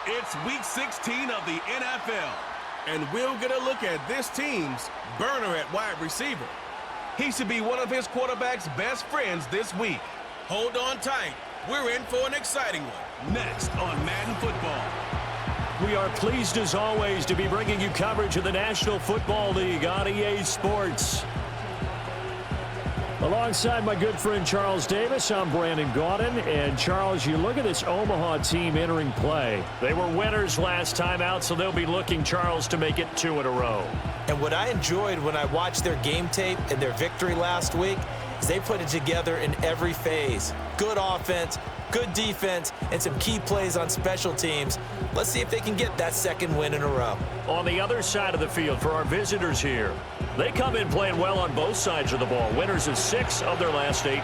It's Week 16 of the NFL, and we'll get a look at this team's burner at wide receiver. He should be one of his quarterback's best friends this week. Hold on tight. We're in for an exciting one. Next on Madden Football. We are pleased as always to be bringing you coverage of the National Football League on EA Sports. Alongside my good friend Charles Davis, I'm Brandon Gaudin. And Charles, you look at this Omaha team entering play. They were winners last time out, so they'll be looking, Charles, to make it 2 in a row. And what I enjoyed when I watched their game tape and their victory last week is they put it together in every phase. Good offense, good defense, and some key plays on special teams. Let's see if they can get that second win in a row. On the other side of the field for our visitors here, they come in playing well on both sides of the ball. Winners of 6 of their last 8.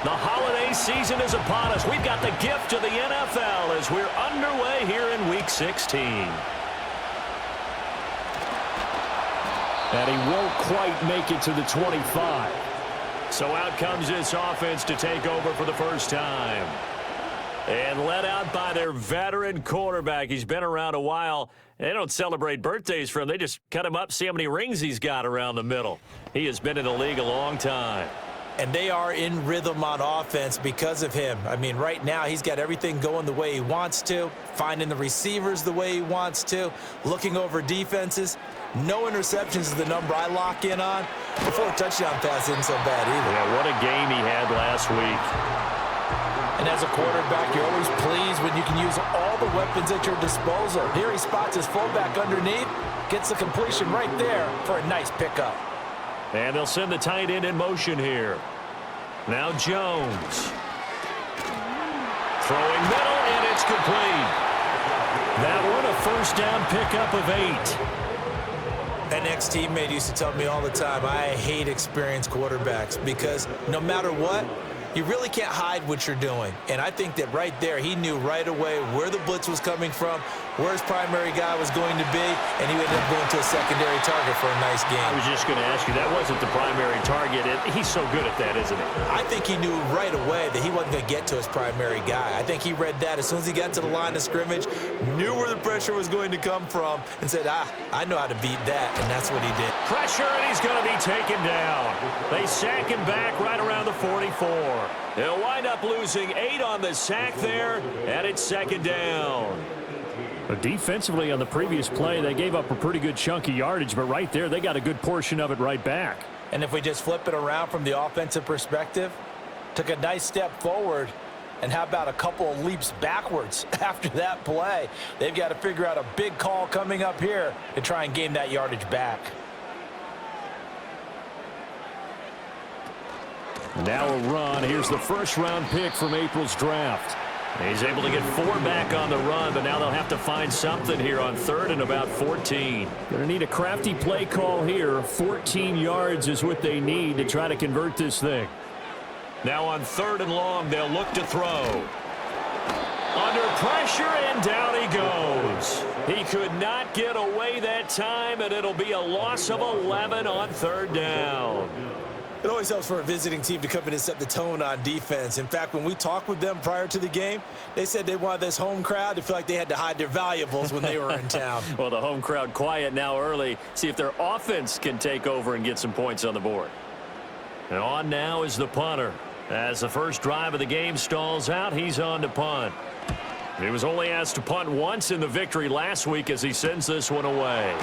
The holiday season is upon us. We've got the gift of the NFL as we're underway here in Week 16. And he won't quite make it to the 25. So out comes this offense to take over for the first time. And led out by their veteran quarterback. He's been around a while. They don't celebrate birthdays for him. They just cut him up, see how many rings he's got around the middle. He has been in the league a long time. And they are in rhythm on offense because of him. I mean, right now he's got everything going the way he wants to, finding the receivers the way he wants to, looking over defenses. No interceptions is the number I lock in on. Before a touchdown pass isn't so bad either. Yeah, what a game he had last week. And as a quarterback, you're always pleased when you can use all the weapons at your disposal. Here he spots his fullback underneath, gets the completion right there for a nice pickup. And they'll send the tight end in motion here. Now Jones. Throwing middle, and it's complete. That one a first down pickup of 8. An ex-teammate used to tell me all the time, I hate experienced quarterbacks because no matter what, you really can't hide what you're doing. And I think that right there, he knew right away where the blitz was coming from, where his primary guy was going to be, and he ended up going to a secondary target for a nice game. I was just going to ask you, that wasn't the primary target. He's so good at that, isn't he? I think he knew right away that he wasn't going to get to his primary guy. I think he read that as soon as he got to the line of scrimmage, knew where the pressure was going to come from, and said, I know how to beat that, and that's what he did. Pressure, and he's going to be taken down. They sack him back right around the 44. They'll wind up losing 8 on the sack there, and it's second down. Defensively on the previous play, they gave up a pretty good chunk of yardage, but right there, they got a good portion of it right back. And if we just flip it around from the offensive perspective, took a nice step forward, and how about a couple of leaps backwards after that play? They've got to figure out a big call coming up here to try and gain that yardage back. Now a run. Here's the first-round pick from April's draft. He's able to get 4 back on the run, but now they'll have to find something here on 3rd and about 14. Going to need a crafty play call here. 14 yards is what they need to try to convert this thing. Now on 3rd and long, they'll look to throw. Under pressure, and down he goes. He could not get away that time, and it'll be a loss of 11 on 3rd down. It always helps for a visiting team to come in and set the tone on defense. In fact, when we talked with them prior to the game, they said they wanted this home crowd to feel like they had to hide their valuables when they were in town. Well, the home crowd quiet now early. See if their offense can take over and get some points on the board. And on now is the punter. As the first drive of the game stalls out, he's on to punt. He was only asked to punt once in the victory last week as he sends this one away.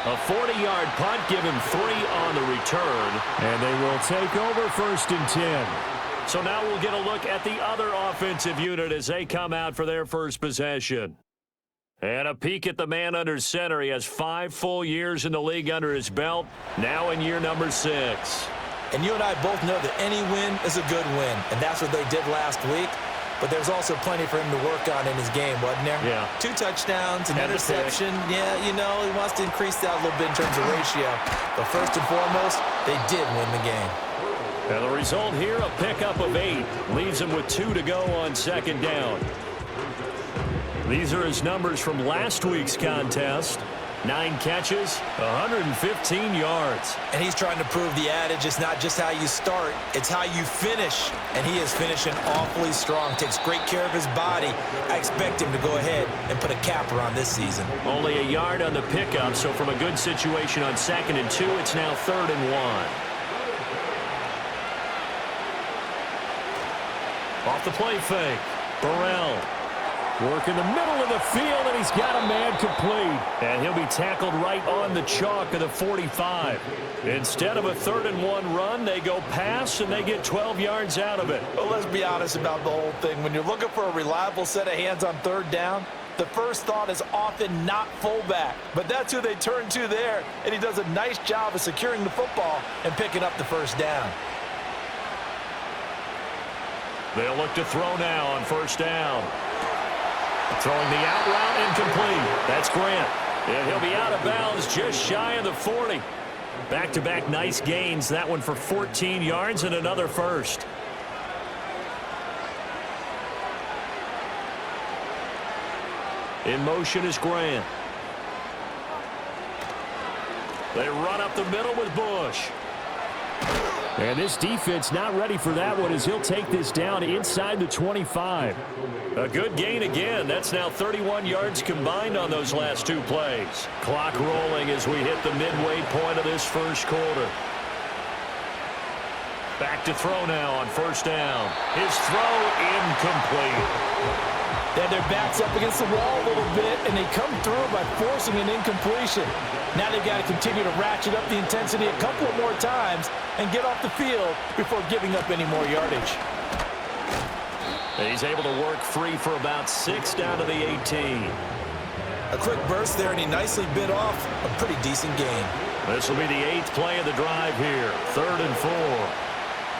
A 40-yard punt, give him 3 on the return. And they will take over 1st and 10. So now we'll get a look at the other offensive unit as they come out for their first possession. And a peek at the man under center. He has 5 full years in the league under his belt, now in year number 6. And you and I both know that any win is a good win, and that's what they did last week. But there's also plenty for him to work on in his game, wasn't there? Yeah. 2 touchdowns, an interception. Yeah, you know, he wants to increase that a little bit in terms of ratio. But first and foremost, they did win the game. And the result here, a pickup of 8. Leaves him with 2 to go on 2nd down. These are his numbers from last week's contest. 9 catches, 115 yards. And he's trying to prove the adage is not just how you start, it's how you finish. And he is finishing awfully strong, takes great care of his body. I expect him to go ahead and put a capper on this season. Only a yard on the pickup, so from a good situation on 2nd and 2, it's now 3rd and 1. Off the play fake, Burrell. Work in the middle of the field, and he's got a man complete. And he'll be tackled right on the chalk of the 45. Instead of a 3rd and 1 run, they go pass, and they get 12 yards out of it. Well, let's be honest about the whole thing. When you're looking for a reliable set of hands on 3rd down, the first thought is often not fullback. But that's who they turn to there, and he does a nice job of securing the football and picking up the first down. They'll look to throw now on 1st down. Throwing the out route incomplete. That's Grant. And he'll be out of bounds just shy of the 40. Back-to-back nice gains. That one for 14 yards and another first. In motion is Grant. They run up the middle with Bush. And this defense not ready for that one as he'll take this down inside the 25. A good gain again. That's now 31 yards combined on those last 2 plays. Clock rolling as we hit the midway point of this first quarter. Back to throw now on 1st down. His throw incomplete. They had their backs up against the wall a little bit, and they come through by forcing an incompletion. Now they've got to continue to ratchet up the intensity a couple more times and get off the field before giving up any more yardage. And he's able to work free for about 6 down to the 18. A quick burst there, and he nicely bit off a pretty decent gain. This will be the 8th play of the drive here. 3rd and 4.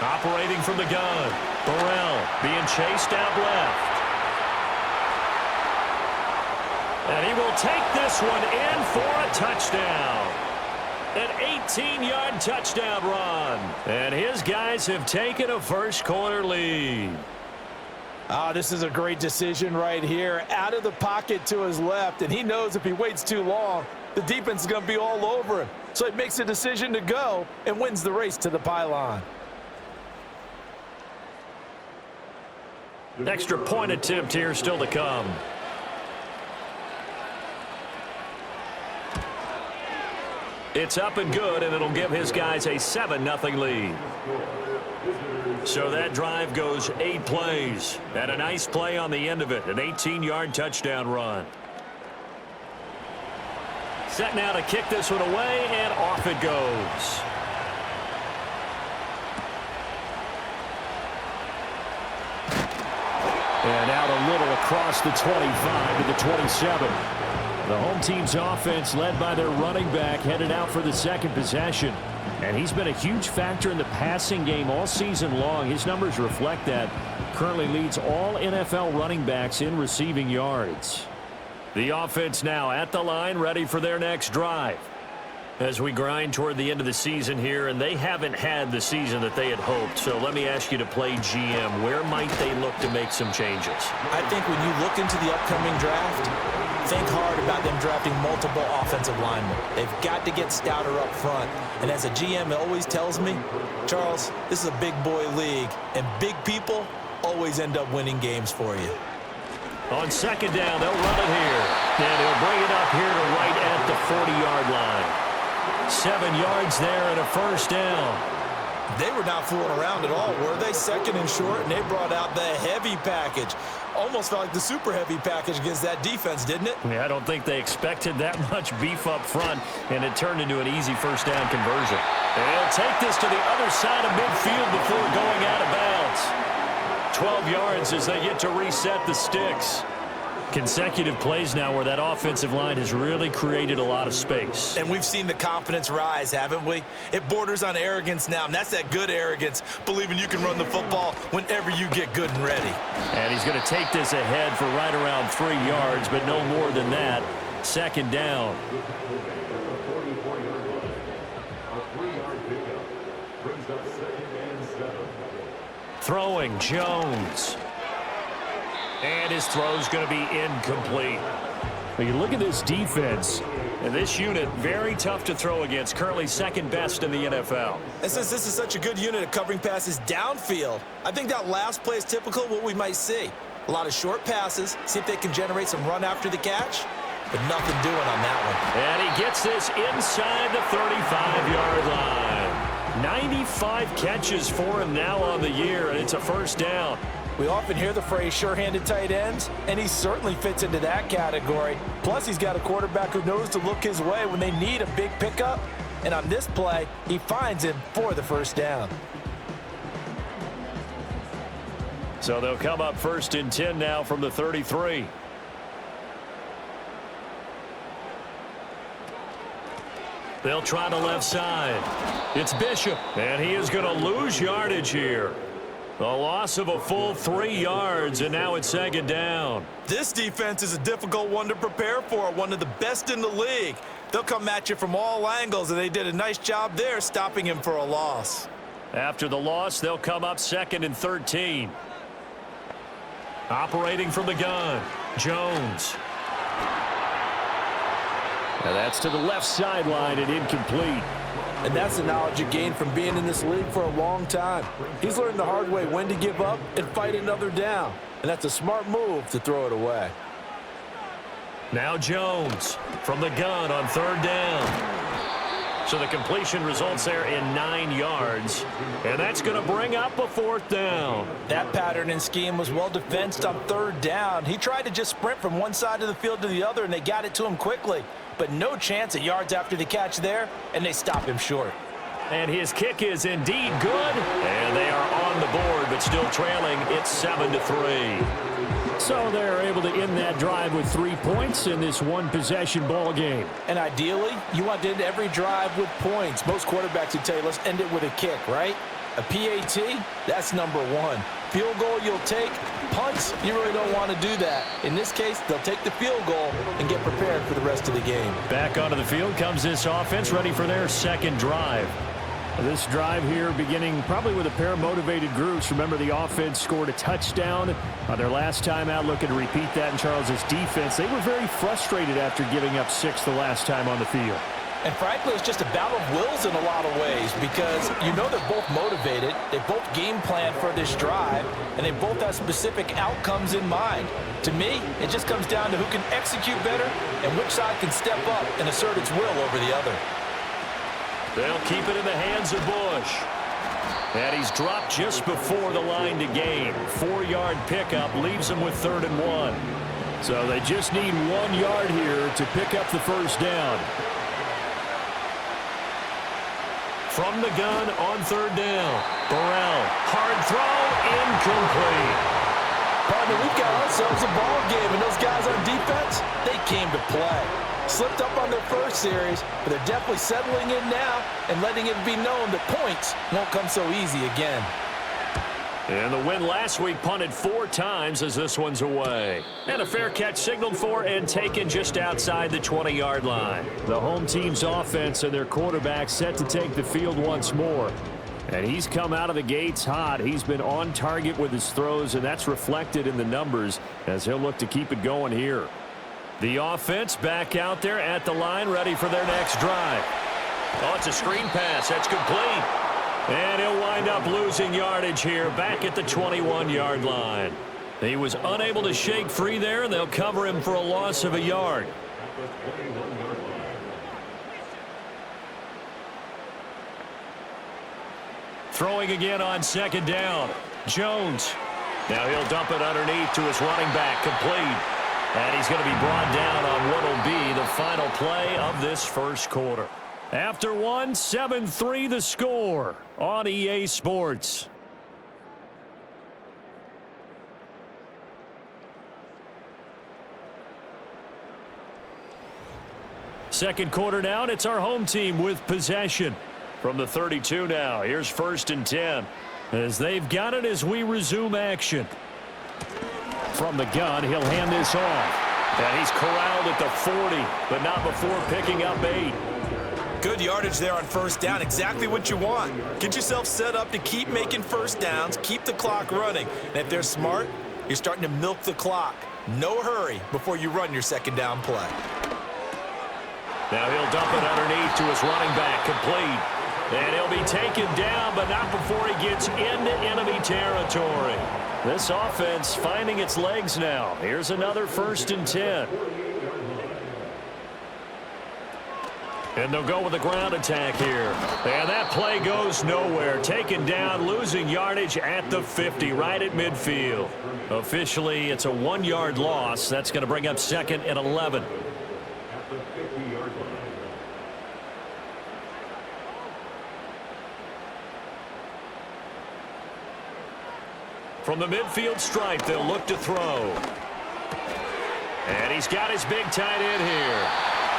Operating from the gun. Burrell being chased out left. And he will take this one in for a touchdown. An 18-yard touchdown run. And his guys have taken a first-quarter lead. This is a great decision right here. Out of the pocket to his left, and he knows if he waits too long, the defense is going to be all over him. So he makes a decision to go and wins the race to the pylon. Extra point attempt here still to come. It's up and good, and it'll give his guys a 7-0 lead. So that drive goes 8 plays. And a nice play on the end of it, an 18-yard touchdown run. Set now to kick this one away, and off it goes. And out a little across the 25 to the 27. The home team's offense, led by their running back, headed out for the 2nd possession. And he's been a huge factor in the passing game all season long. His numbers reflect that. Currently leads all NFL running backs in receiving yards. The offense now at the line, ready for their next drive. As we grind toward the end of the season here, and they haven't had the season that they had hoped. So let me ask you to play GM. Where might they look to make some changes? I think when you look into the upcoming draft, think hard about them drafting multiple offensive linemen. They've got to get stouter up front. And as a GM, it always tells me, Charles, this is a big boy league, and big people always end up winning games for you. On 2nd down, they'll run it here. And he'll bring it up here to right at the 40-yard line. 7 yards there and a first down. They were not fooling around at all, were they? 2nd and short, and they brought out the heavy package. Almost felt like the super heavy package against that defense, didn't it? Yeah, I don't think they expected that much beef up front, and it turned into an easy first down conversion. And they'll take this to the other side of midfield before going out of bounds. 12 yards as they get to reset the sticks. Consecutive plays now where that offensive line has really created a lot of space. And we've seen the confidence rise, haven't we? It borders on arrogance now, and that's that good arrogance, believing you can run the football whenever you get good and ready. And he's going to take this ahead for right around 3 yards, but no more than that. 2nd down. Throwing, Jones. And his throw's going to be incomplete. When you look at this defense, And this unit, very tough to throw against, currently second best in the NFL. And since this is such a good unit at covering passes downfield, I think that last play is typical of what we might see. A lot of short passes, see if they can generate some run after the catch, but nothing doing on that one. And he gets this inside the 35-yard line. 95 catches for him now on the year, and it's a first down. We often hear the phrase sure-handed tight ends, and he certainly fits into that category. Plus, he's got a quarterback who knows to look his way when they need a big pickup. And on this play, he finds him for the first down. So they'll come up 1st and 10 now from the 33. They'll try the left side. It's Bishop, and he is going to lose yardage here. A loss of a full 3 yards, and now it's 2nd down. This defense is a difficult one to prepare for, one of the best in the league. They'll come at you from all angles, and they did a nice job there stopping him for a loss. After the loss, they'll come up 2nd and 13. Operating from the gun, Jones. And that's to the left sideline and incomplete. And that's the knowledge you gain from being in this league for a long time. He's learned the hard way when to give up and fight another down. And that's a smart move to throw it away. Now Jones from the gun on 3rd down. So the completion results there in 9 yards. And that's going to bring up a 4th down. That pattern and scheme was well defensed on 3rd down. He tried to just sprint from one side of the field to the other, and they got it to him quickly. But no chance at yards after the catch there, and they stop him short. And his kick is indeed good. And they are on the board, but still trailing. It's 7-3. So they're able to end that drive with 3 points in this one-possession ball game. And ideally, you want to end every drive with points. Most quarterbacks would tell you, let's end it with a kick, right? A PAT, that's number 1. Field goal you'll take. Punts, you really don't want to do that. In this case, they'll take the field goal and get prepared for the rest of the game. Back onto the field comes this offense, ready for their 2nd drive. This drive here beginning probably with a pair of motivated groups. Remember, the offense scored a touchdown on their last time out, looking to repeat that in Charles's defense. They were very frustrated after giving up 6 the last time on the field. And frankly, it's just a battle of wills in a lot of ways because you know they're both motivated, they both game plan for this drive, and they both have specific outcomes in mind. To me, it just comes down to who can execute better and which side can step up and assert its will over the other. They'll keep it in the hands of Bush. And he's dropped just before the line to gain. 4-yard pickup leaves them with 3rd and 1. So they just need 1 yard here to pick up the first down. From the gun on 3rd down. Burrell, hard throw, incomplete. Partner, we've got ourselves a ball game, and those guys on defense, they came to play. Slipped up on their first series, but they're definitely settling in now and letting it be known that points won't come so easy again. And the win last week punted 4 times as this one's away. And a fair catch signaled for and taken just outside the 20-yard line. The home team's offense and their quarterback set to take the field once more. And he's come out of the gates hot. He's been on target with his throws, and that's reflected in the numbers as he'll look to keep it going here. The offense back out there at the line, ready for their next drive. Oh, it's a screen pass. That's complete. And he'll wind up losing yardage here back at the 21-yard line. He was unable to shake free there, and they'll cover him for a loss of a yard. Throwing again on 2nd down. Jones. Now he'll dump it underneath to his running back, complete. And he's going to be brought down on what will be the final play of this first quarter. After 1, 7-3 the score on EA Sports. Second quarter down, it's our home team with possession. From the 32 now, here's 1st and 10. As they've got it as we resume action. From the gun, he'll hand this off. And he's corralled at the 40, but not before picking up 8. Good yardage there on 1st down, exactly what you want. Get yourself set up to keep making first downs, keep the clock running. And if they're smart, you're starting to milk the clock. No hurry before you run your 2nd down play. Now he'll dump it underneath to his running back, complete. And he'll be taken down, but not before he gets into enemy territory. This offense finding its legs now. Here's another 1st and 10. And they'll go with a ground attack here. And that play goes nowhere. Taken down, losing yardage at the 50, right at midfield. Officially, it's a 1-yard loss. That's going to bring up 2nd and 11. From the midfield stripe, they'll look to throw. And he's got his big tight end here.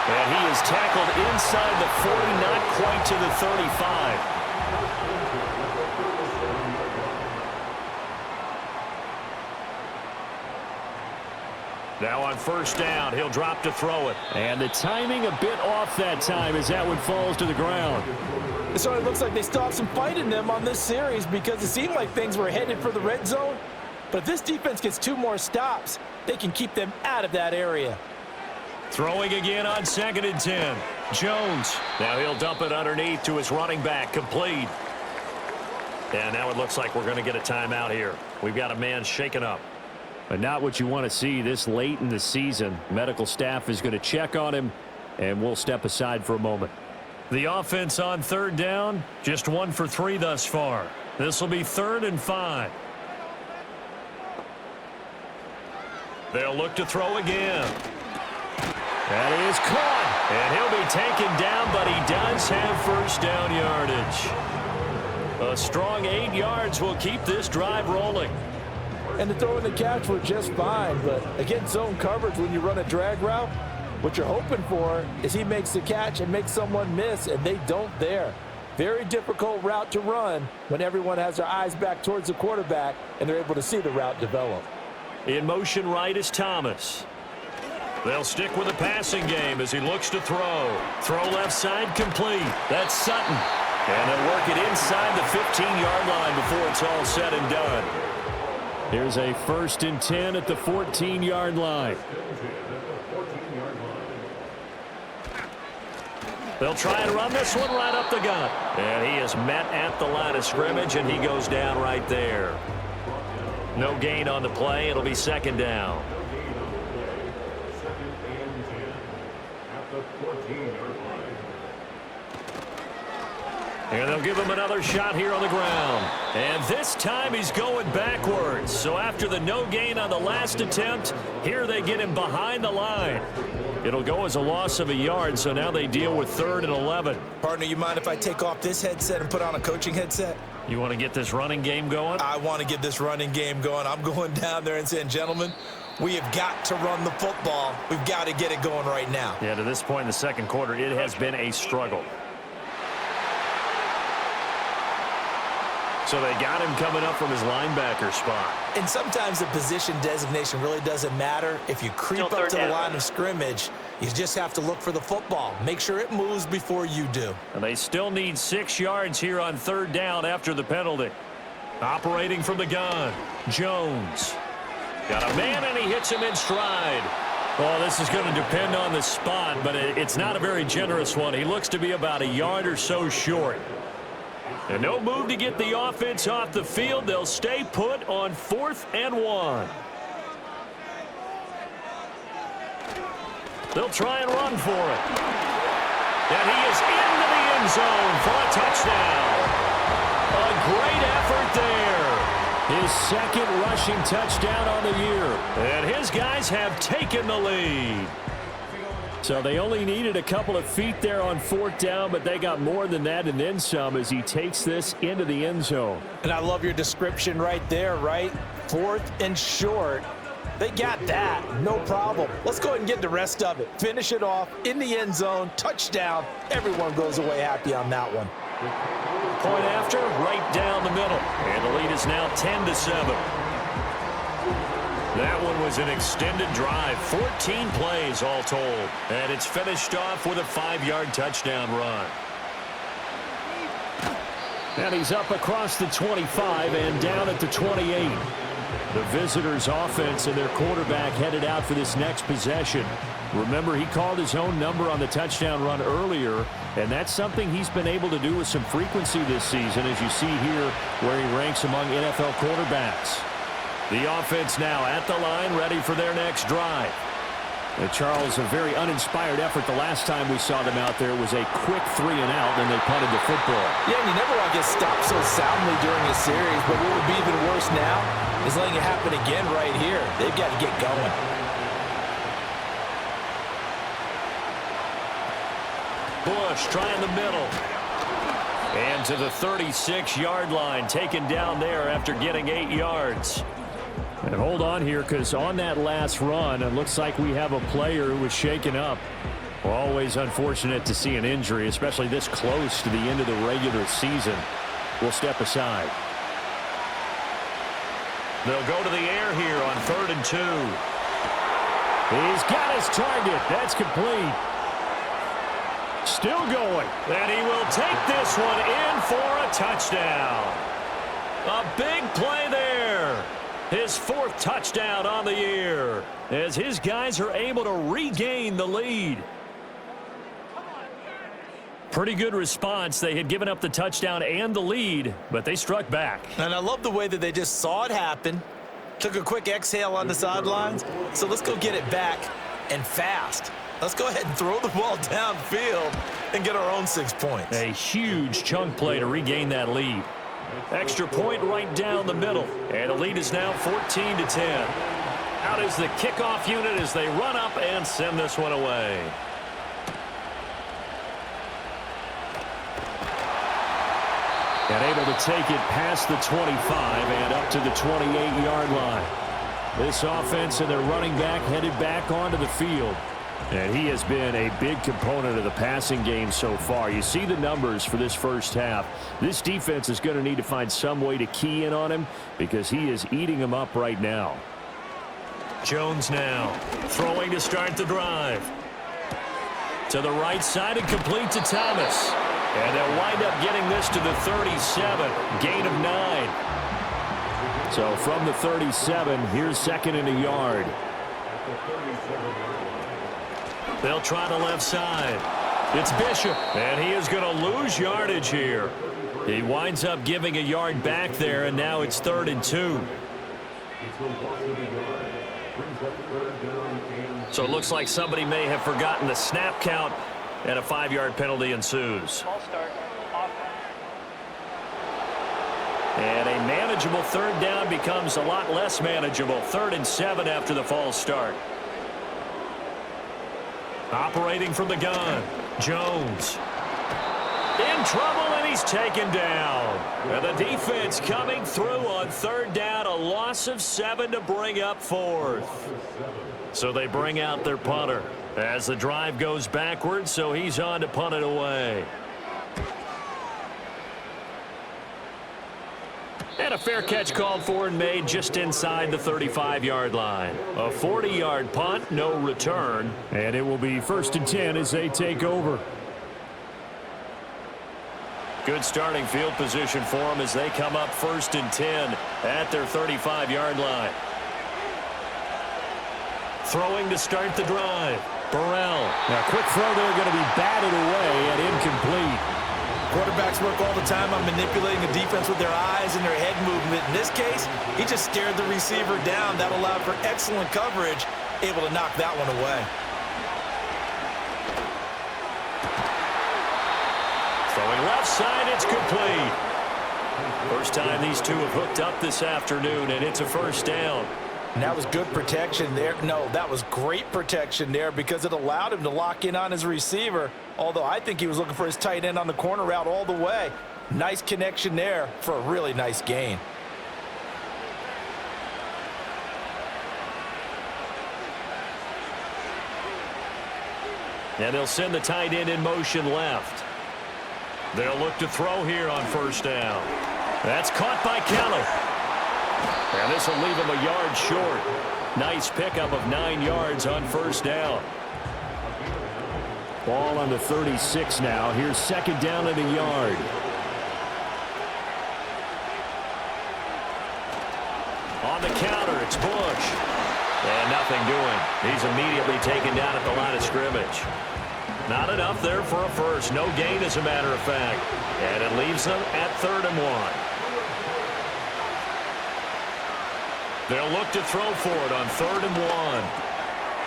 And he is tackled inside the 40, not quite to the 35. Now on 1st down, he'll drop to throw it. And the timing a bit off that time as that one falls to the ground. So it looks like they still have some fight in them on this series because it seemed like things were headed for the red zone. But if this defense gets 2 more stops, they can keep them out of that area. Throwing again on 2nd and 10. Jones. Now he'll dump it underneath to his running back, complete. And now it looks like we're going to get a timeout here. We've got a man shaken up. But not what you want to see this late in the season. Medical staff is going to check on him, and we'll step aside for a moment. The offense on 3rd down, just 1 for 3 thus far. This will be 3rd and 5. They'll look to throw again. That is caught. And he'll be taken down, but he does have 1st down yardage. A strong 8 yards will keep this drive rolling. And the throw and the catch were just fine. But, again, zone coverage when you run a drag route, what you're hoping for is he makes the catch and makes someone miss, and they don't there. Very difficult route to run when everyone has their eyes back towards the quarterback and they're able to see the route develop. In motion right is Thomas. They'll stick with the passing game as he looks to throw. Throw left side complete. That's Sutton. And they'll work it inside the 15-yard line before it's all said and done. Here's a 1st and 10 at the 14-yard line. They'll try and run this one right up the gut. And he is met at the line of scrimmage, and he goes down right there. No gain on the play. It'll be 2nd down. And they'll give him another shot here on the ground. And this time he's going backwards. So after the no gain on the last attempt, here they get him behind the line. It'll go as a loss of a yard, so now they deal with 3rd and 11. Partner, you mind if I take off this headset and put on a coaching headset? You want to get this running game going? I want to get this running game going. I'm going down there and saying, gentlemen, we have got to run the football. We've got to get it going right now. Yeah, to this point in the 2nd quarter, it has been a struggle. So they got him coming up from his linebacker spot. And sometimes the position designation really doesn't matter. If you creep up to the line of scrimmage, you just have to look for the football. Make sure it moves before you do. And they still need 6 yards here on 3rd down after the penalty. Operating from the gun, Jones. Got a man, and he hits him in stride. Well, this is going to depend on the spot, but it's not a very generous one. He looks to be about a yard or so short. And no move to get the offense off the field. They'll stay put on 4th and 1. They'll try and run for it. And he is into the end zone for a touchdown. A great effort there. His 2nd rushing touchdown on the year. And his guys have taken the lead. So they only needed a couple of feet there on 4th down, but they got more than that and then some as he takes this into the end zone. And I love your description right there, right? 4th and short. They got that. No problem. Let's go ahead and get the rest of it. Finish it off in the end zone. Touchdown. Everyone goes away happy on that one. Point after, right down the middle. And the lead is now 10-7. That one was an extended drive, 14 plays all told. And it's finished off with a 5-yard touchdown run. And he's up across the 25 and down at the 28. The visitors' offense and their quarterback headed out for this next possession. Remember, he called his own number on the touchdown run earlier, and that's something he's been able to do with some frequency this season, as you see here where he ranks among NFL quarterbacks. The offense now at the line, ready for their next drive. Charles, a very uninspired effort the last time we saw them out there was a quick 3-and-out, and they punted the football. Yeah, and you never want to get stopped so soundly during a series, but what would be even worse now is letting it happen again right here. They've got to get going. Bush trying the middle. And to the 36-yard line, taken down there after getting 8 yards. And hold on here, because on that last run, it looks like we have a player who was shaken up. Always unfortunate to see an injury, especially this close to the end of the regular season. We'll step aside. They'll go to the air here on 3rd and 2. He's got his target. That's complete. Still going. And he will take this one in for a touchdown. A big play there. His 4th touchdown on the year as his guys are able to regain the lead. Pretty good response. They had given up the touchdown and the lead, but they struck back. And I love the way that they just saw it happen, took a quick exhale on the sidelines. So let's go get it back and fast. Let's go ahead and throw the ball downfield and get our own 6 points. A huge chunk play to regain that lead. Extra point right down the middle. And the lead is now 14-10. Out is the kickoff unit as they run up and send this one away. And able to take it past the 25 and up to the 28-yard line. This offense and their running back headed back onto the field. And he has been a big component of the passing game so far. You see the numbers for this first half. This defense is going to need to find some way to key in on him because he is eating them up right now. Jones now throwing to start the drive. To the right side and complete to Thomas. And they'll wind up getting this to the 37. Gain of 9. So from the 37, here's 2nd and a yard. They'll try the left side. It's Bishop, and he is going to lose yardage here. He winds up giving a yard back there, and now it's 3rd and 2. So it looks like somebody may have forgotten the snap count, and a 5-yard penalty ensues. And a manageable 3rd down becomes a lot less manageable. 3rd and 7 after the false start. Operating from the gun, Jones. In trouble, and he's taken down. And the defense coming through on 3rd down, a loss of 7 to bring up 4th. So they bring out their punter as the drive goes backwards, so he's on to punt it away. And a fair catch called for and made just inside the 35-yard line. A 40-yard punt, no return. And it will be 1st and 10 as they take over. Good starting field position for them as they come up 1st and 10 at their 35-yard line. Throwing to start the drive. Burrell. Now, quick throw there going to be batted away and incomplete. Quarterbacks work all the time on manipulating the defense with their eyes and their head movement. In this case, he just stared the receiver down. That allowed for excellent coverage, able to knock that one away. Throwing left side, it's complete. First time these two have hooked up this afternoon, and it's a 1st down. And that was good protection there. No, that was great protection there because it allowed him to lock in on his receiver, although I think he was looking for his tight end on the corner route all the way. Nice connection there for a really nice gain. And they'll send the tight end in motion left. They'll look to throw here on 1st down. That's caught by Kelly. And this will leave him a yard short. Nice pickup of 9 yards on 1st down. Ball on the 36 now. Here's 2nd down and a yard. On the counter, it's Bush. And nothing doing. He's immediately taken down at the line of scrimmage. Not enough there for a first. No gain, as a matter of fact. And it leaves them at 3rd and 1. They'll look to throw for it on 3rd and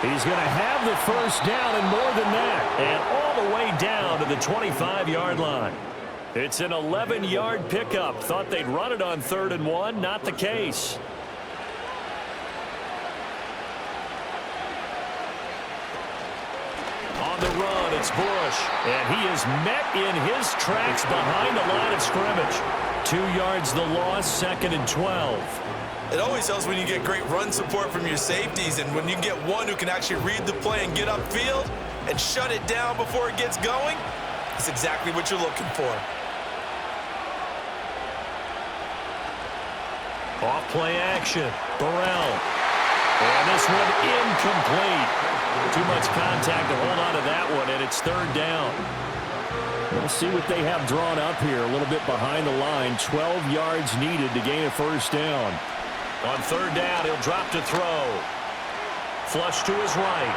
1. He's going to have the first down and more than that. And all the way down to the 25-yard line. It's an 11-yard pickup. Thought they'd run it on 3rd and 1. Not the case. On the run, it's Bush. And he is met in his tracks behind the line of scrimmage. 2 yards the loss, 2nd and 12. It always helps when you get great run support from your safeties, and when you get one who can actually read the play and get upfield and shut it down before it gets going, that's exactly what you're looking for. Off play action, Burrell. And this one incomplete. Too much contact to hold on to that one, and it's 3rd down. We'll see what they have drawn up here. A little bit behind the line. 12 yards needed to gain a first down. On 3rd down, he'll drop to throw. Flush to his right.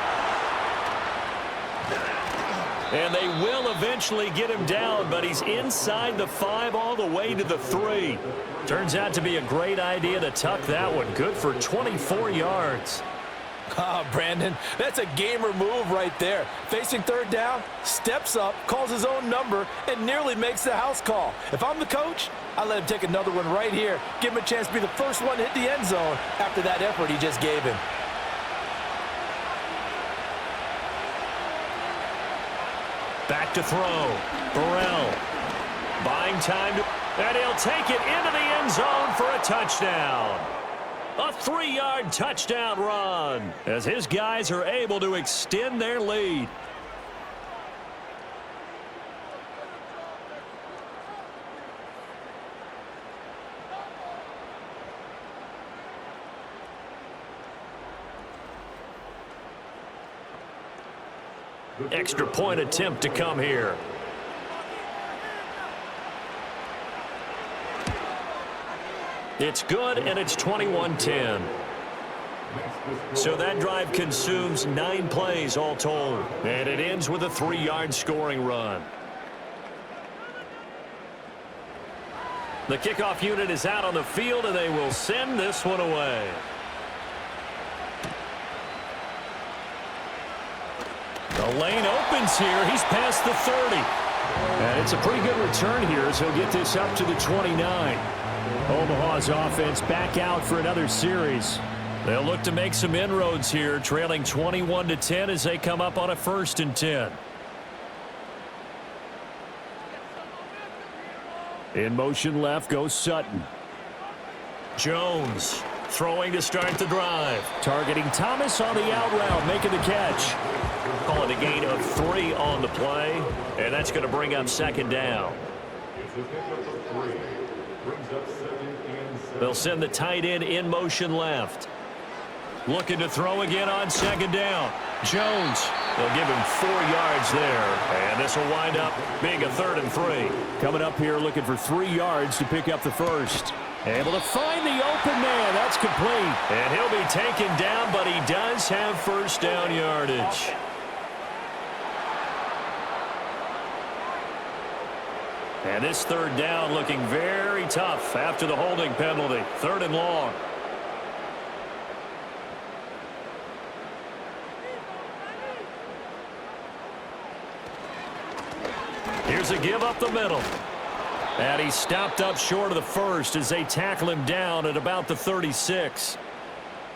And they will eventually get him down, but he's inside the 5 all the way to the 3. Turns out to be a great idea to tuck that one. Good for 24 yards. Ah, Brandon, that's a gamer move right there. Facing 3rd down, steps up, calls his own number, and nearly makes the house call. If I'm the coach, I let him take another one right here. Give him a chance to be the first one to hit the end zone after that effort he just gave him. Back to throw. Burrell. Buying time and he'll take it into the end zone for a touchdown. A 3-yard touchdown run as his guys are able to extend their lead. Extra point attempt to come here. It's good, and it's 21-10. So that drive consumes 9 plays all told, and it ends with a 3-yard scoring run. The kickoff unit is out on the field, and they will send this one away. The lane opens here. He's past the 30. And it's a pretty good return here as he'll get this up to the 29. Omaha's offense back out for another series. They'll look to make some inroads here, trailing 21-10 as they come up on a 1st and 10. In motion left goes Sutton. Jones throwing to start the drive. Targeting Thomas on the out route, making the catch. Call it a gain of 3 on the play, and that's going to bring up 2nd down. They'll send the tight end in motion left. Looking to throw again on 2nd down. Jones, they'll give him 4 yards there, and this will wind up being a 3rd and 3. Coming up here looking for 3 yards to pick up the first. Able to find the open man. That's complete. And he'll be taken down, but he does have first down yardage. And this 3rd down looking very tough after the holding penalty. 3rd and long. Here's a give up the middle. And he stopped up short of the first as they tackle him down at about the 36.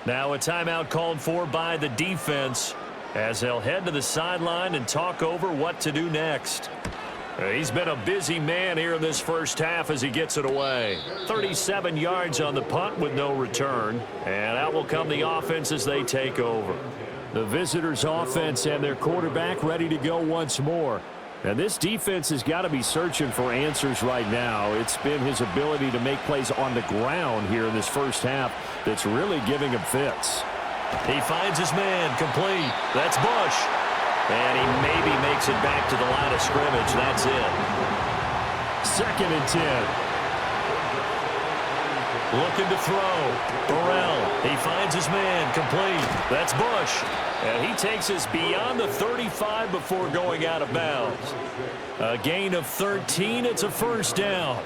Now a timeout called for by the defense as they'll head to the sideline and talk over what to do next. He's been a busy man here in this first half as he gets it away. 37 yards on the punt with no return. And out will come the offense as they take over. The visitors' offense and their quarterback ready to go once more. And this defense has got to be searching for answers right now. It's been his ability to make plays on the ground here in this first half that's really giving him fits. He finds his man complete. That's Bush. And he maybe makes it back to the line of scrimmage. That's it. 2nd and 10. Looking to throw. Burrell. He finds his man. Complete. That's Bush. And he takes us beyond the 35 before going out of bounds. A gain of 13. It's a first down.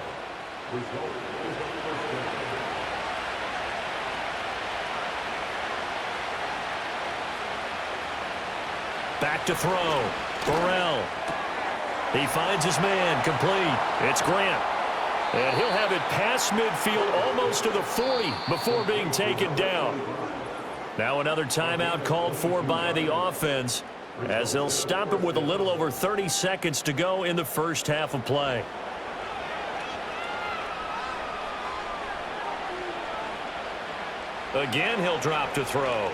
Back to throw. Burrell. He finds his man. Complete. It's Grant. And he'll have it past midfield almost to the 40 before being taken down. Now another timeout called for by the offense as they'll stop it with a little over 30 seconds to go in the first half of play. Again, he'll drop to throw.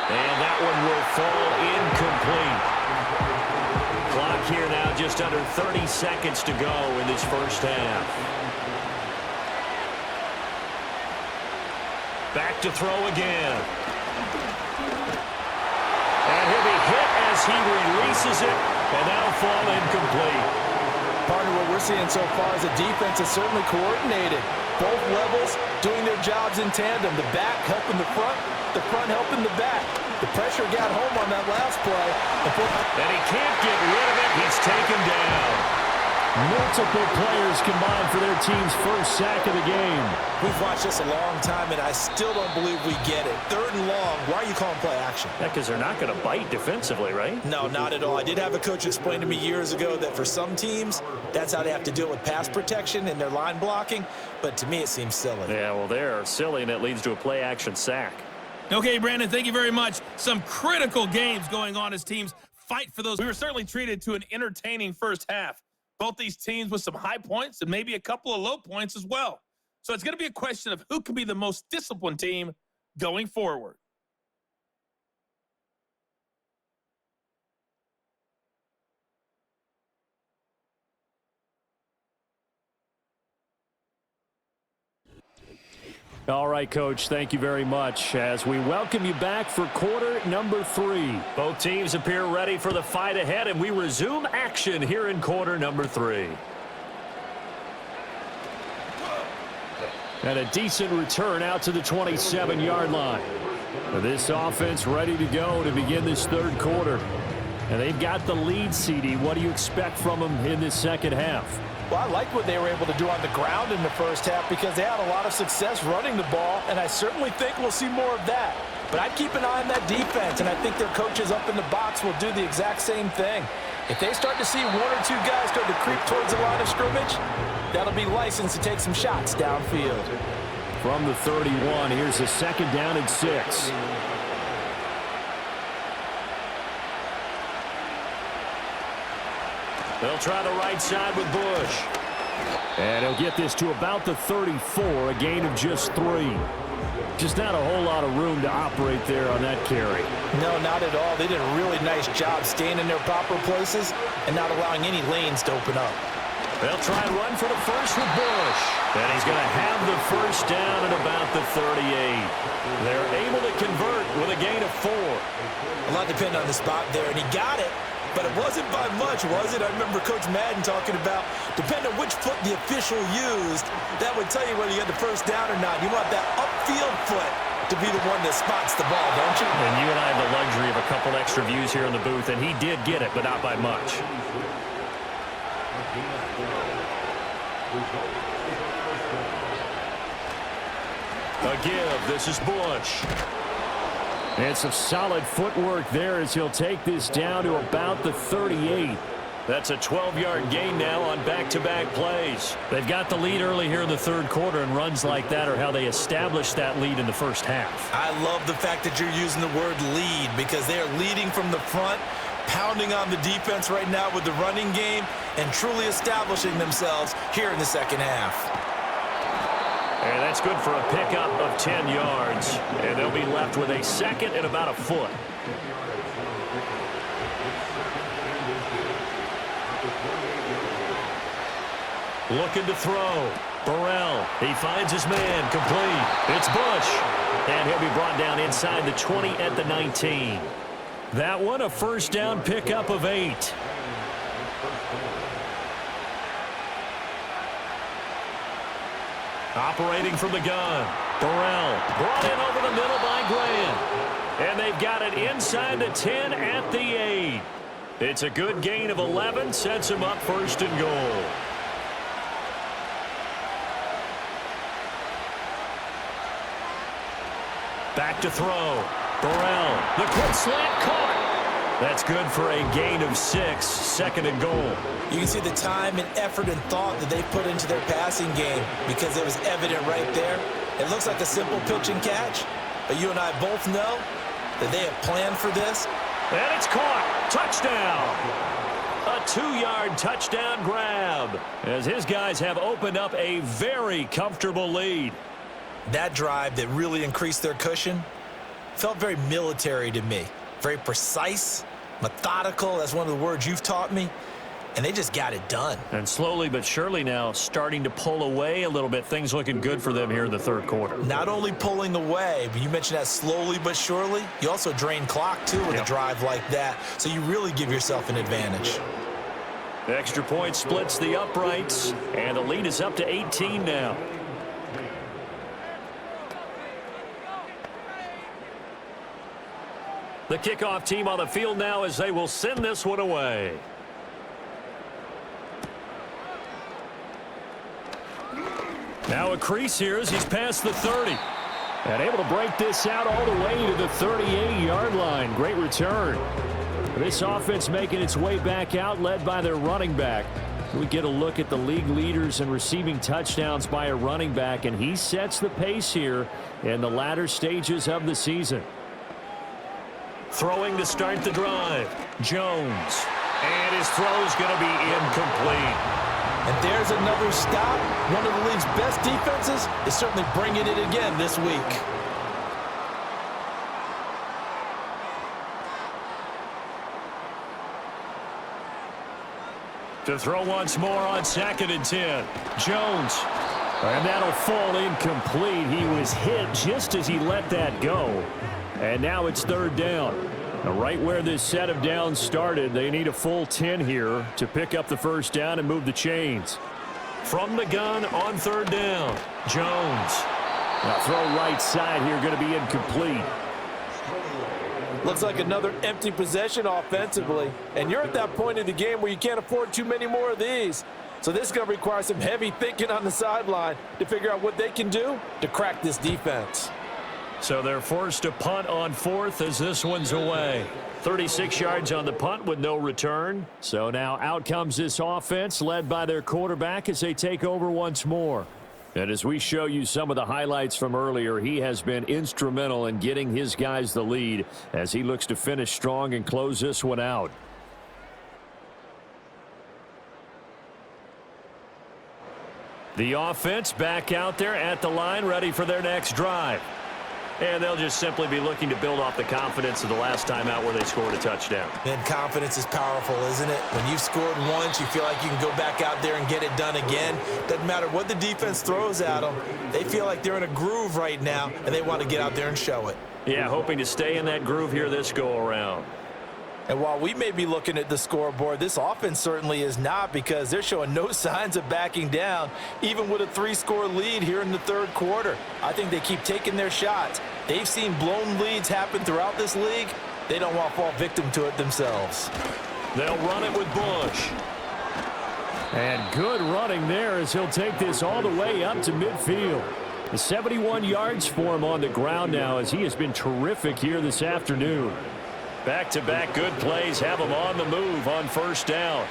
And that one will fall incomplete. Clock here now just under 30 seconds to go in this first half. Back to throw again. And he'll be hit as he releases it, and that'll fall incomplete. Partner, what we're seeing so far is the defense is certainly coordinated. Both levels doing their jobs in tandem. The back helping the front helping the back. The pressure got home on that last play. And he can't get rid of it. He's taken down. Multiple players combined for their team's first sack of the game. We've watched this a long time, and I still don't believe we get it. 3rd and long, why are you calling play action? Yeah, because they're not going to bite defensively, right? No, not at all. I did have a coach explain to me years ago that for some teams, that's how they have to deal with pass protection and their line blocking. But to me, it seems silly. Yeah, well, they're silly, and it leads to a play-action sack. Okay, Brandon, thank you very much. Some critical games going on as teams fight for those. We were certainly treated to an entertaining first half. Both these teams with some high points and maybe a couple of low points as well. So it's going to be a question of who can be the most disciplined team going forward. All right, Coach, thank you very much as we welcome you back for quarter number 3. Both teams appear ready for the fight ahead, and we resume action here in quarter number 3. And a decent return out to the 27-yard line. This offense ready to go to begin this third quarter. And they've got the lead, CD. What do you expect from them in this second half? Well, I like what they were able to do on the ground in the first half because they had a lot of success running the ball, and I certainly think we'll see more of that. But I'd keep an eye on that defense, and I think their coaches up in the box will do the exact same thing. If they start to see 1 or 2 guys start to creep towards the line of scrimmage, that'll be licensed to take some shots downfield. From the 31, here's a 2nd down and 6. They'll try the right side with Bush. And he'll get this to about the 34, a gain of just 3. Just not a whole lot of room to operate there on that carry. No, not at all. They did a really nice job staying in their proper places and not allowing any lanes to open up. They'll try and run for the first with Bush. And he's going to have the first down at about the 38. They're able to convert with a gain of 4. A lot depended on the spot there, and he got it. But it wasn't by much, was it? I remember Coach Madden talking about, depending on which foot the official used, that would tell you whether you had the first down or not. You want that upfield foot to be the one that spots the ball, don't you? And you and I have the luxury of a couple extra views here in the booth, and he did get it, but not by much. A give. This is Bush. And some solid footwork there as he'll take this down to about the 38. That's a 12-yard gain now on back-to-back plays. They've got the lead early here in the third quarter, and runs like that are how they established that lead in the first half. I love the fact that you're using the word lead because they are leading from the front, pounding on the defense right now with the running game, and truly establishing themselves here in the second half. And that's good for a pickup of 10 yards. And they'll be left with a 2nd and about a foot. Looking to throw. Burrell. He finds his man. Complete. It's Bush. And he'll be brought down inside the 20 at the 19. That one a first down pickup of 8. Operating from the gun. Burrell brought in over the middle by Grant. And they've got it inside the 10 at the 8. It's a good gain of 11, sets him up first and goal. Back to throw. Burrell, the quick slant caught. That's good for a gain of 6, second and goal. You can see the time and effort and thought that they put into their passing game because it was evident right there. It looks like a simple pitch and catch, but you and I both know that they have planned for this. And it's caught. Touchdown. A 2-yard touchdown grab as his guys have opened up a very comfortable lead. That drive that really increased their cushion felt very military to me. Very precise, methodical. That's one of the words you've taught me. And they just got it done. And slowly but surely now starting to pull away a little bit. Things looking good for them here in the third quarter. Not only pulling away, but you mentioned that slowly but surely. You also drain clock, too, with a drive like that. So you really give yourself an advantage. The extra point splits the uprights. And the lead is up to 18 now. The kickoff team on the field now as they will send this one away. Now a crease here as he's past the 30. And able to break this out all the way to the 38-yard line. Great return. This offense making its way back out, led by their running back. We get a look at the league leaders in receiving touchdowns by a running back, and he sets the pace here in the latter stages of the season. Throwing to start the drive. Jones. And his throw's going to be incomplete. And there's another stop. One of the league's best defenses is certainly bringing it again this week. To throw once more on 2nd and 10. Jones. And that'll fall incomplete. He was hit just as he let that go. And now it's 3rd down. Now right where this set of downs started, they need a full 10 here to pick up the first down and move the chains. From the gun on 3rd down. Jones. Now throw right side here, going to be incomplete. Looks like another empty possession offensively. And you're at that point in the game where you can't afford too many more of these. So this is going to require some heavy thinking on the sideline to figure out what they can do to crack this defense. So they're forced to punt on 4th as this one's away. 36 yards on the punt with no return. So now out comes this offense led by their quarterback as they take over once more. And as we show you some of the highlights from earlier, he has been instrumental in getting his guys the lead as he looks to finish strong and close this one out. The offense back out there at the line, ready for their next drive. And they'll just simply be looking to build off the confidence of the last time out where they scored a touchdown. And confidence is powerful, isn't it? When you've scored once, you feel like you can go back out there and get it done again. Doesn't matter what the defense throws at them. They feel like they're in a groove right now, and they want to get out there and show it. Yeah, hoping to stay in that groove here this go-around. And while we may be looking at the scoreboard, this offense certainly is not, because they're showing no signs of backing down, even with a 3-score lead here in the 3rd quarter. I think they keep taking their shots. They've seen blown leads happen throughout this league. They don't want to fall victim to it themselves. They'll run it with Bush. And good running there as he'll take this all the way up to midfield. 71 yards for him on the ground now as he has been terrific here this afternoon. Back-to-back good plays have him on the move on 1st down.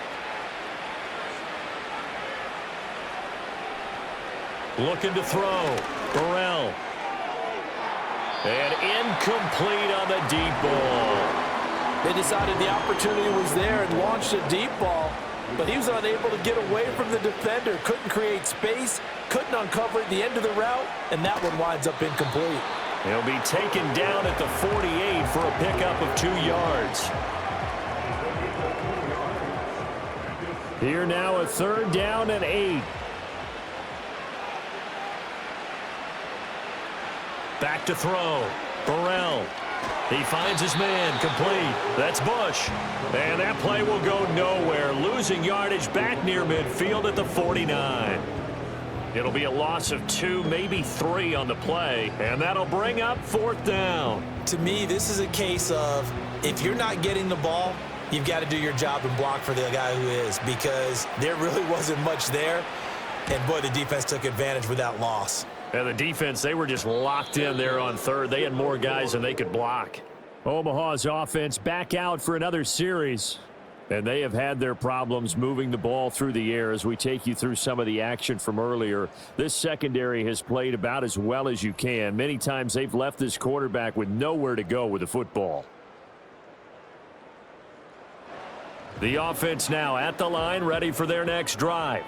Looking to throw. Burrell. And incomplete on the deep ball. They decided the opportunity was there and launched a deep ball, but he was unable to get away from the defender. Couldn't create space, couldn't uncover at the end of the route, and that one winds up incomplete. He'll be taken down at the 48 for a pickup of 2 yards. Here now a 3rd down and 8. Back to throw. Burrell. He finds his man. Complete. That's Bush. And that play will go nowhere. Losing yardage back near midfield at the 49. It'll be a loss of 2, maybe 3 on the play, and that'll bring up 4th down. To me, this is a case of if you're not getting the ball, you've got to do your job and block for the guy who is, because there really wasn't much there. And, boy, the defense took advantage with that loss. And the defense, they were just locked in there on 3rd. They had more guys than they could block. Omaha's offense back out for another series. And they have had their problems moving the ball through the air as we take you through some of the action from earlier. This secondary has played about as well as you can. Many times they've left this quarterback with nowhere to go with the football. The offense now at the line, ready for their next drive.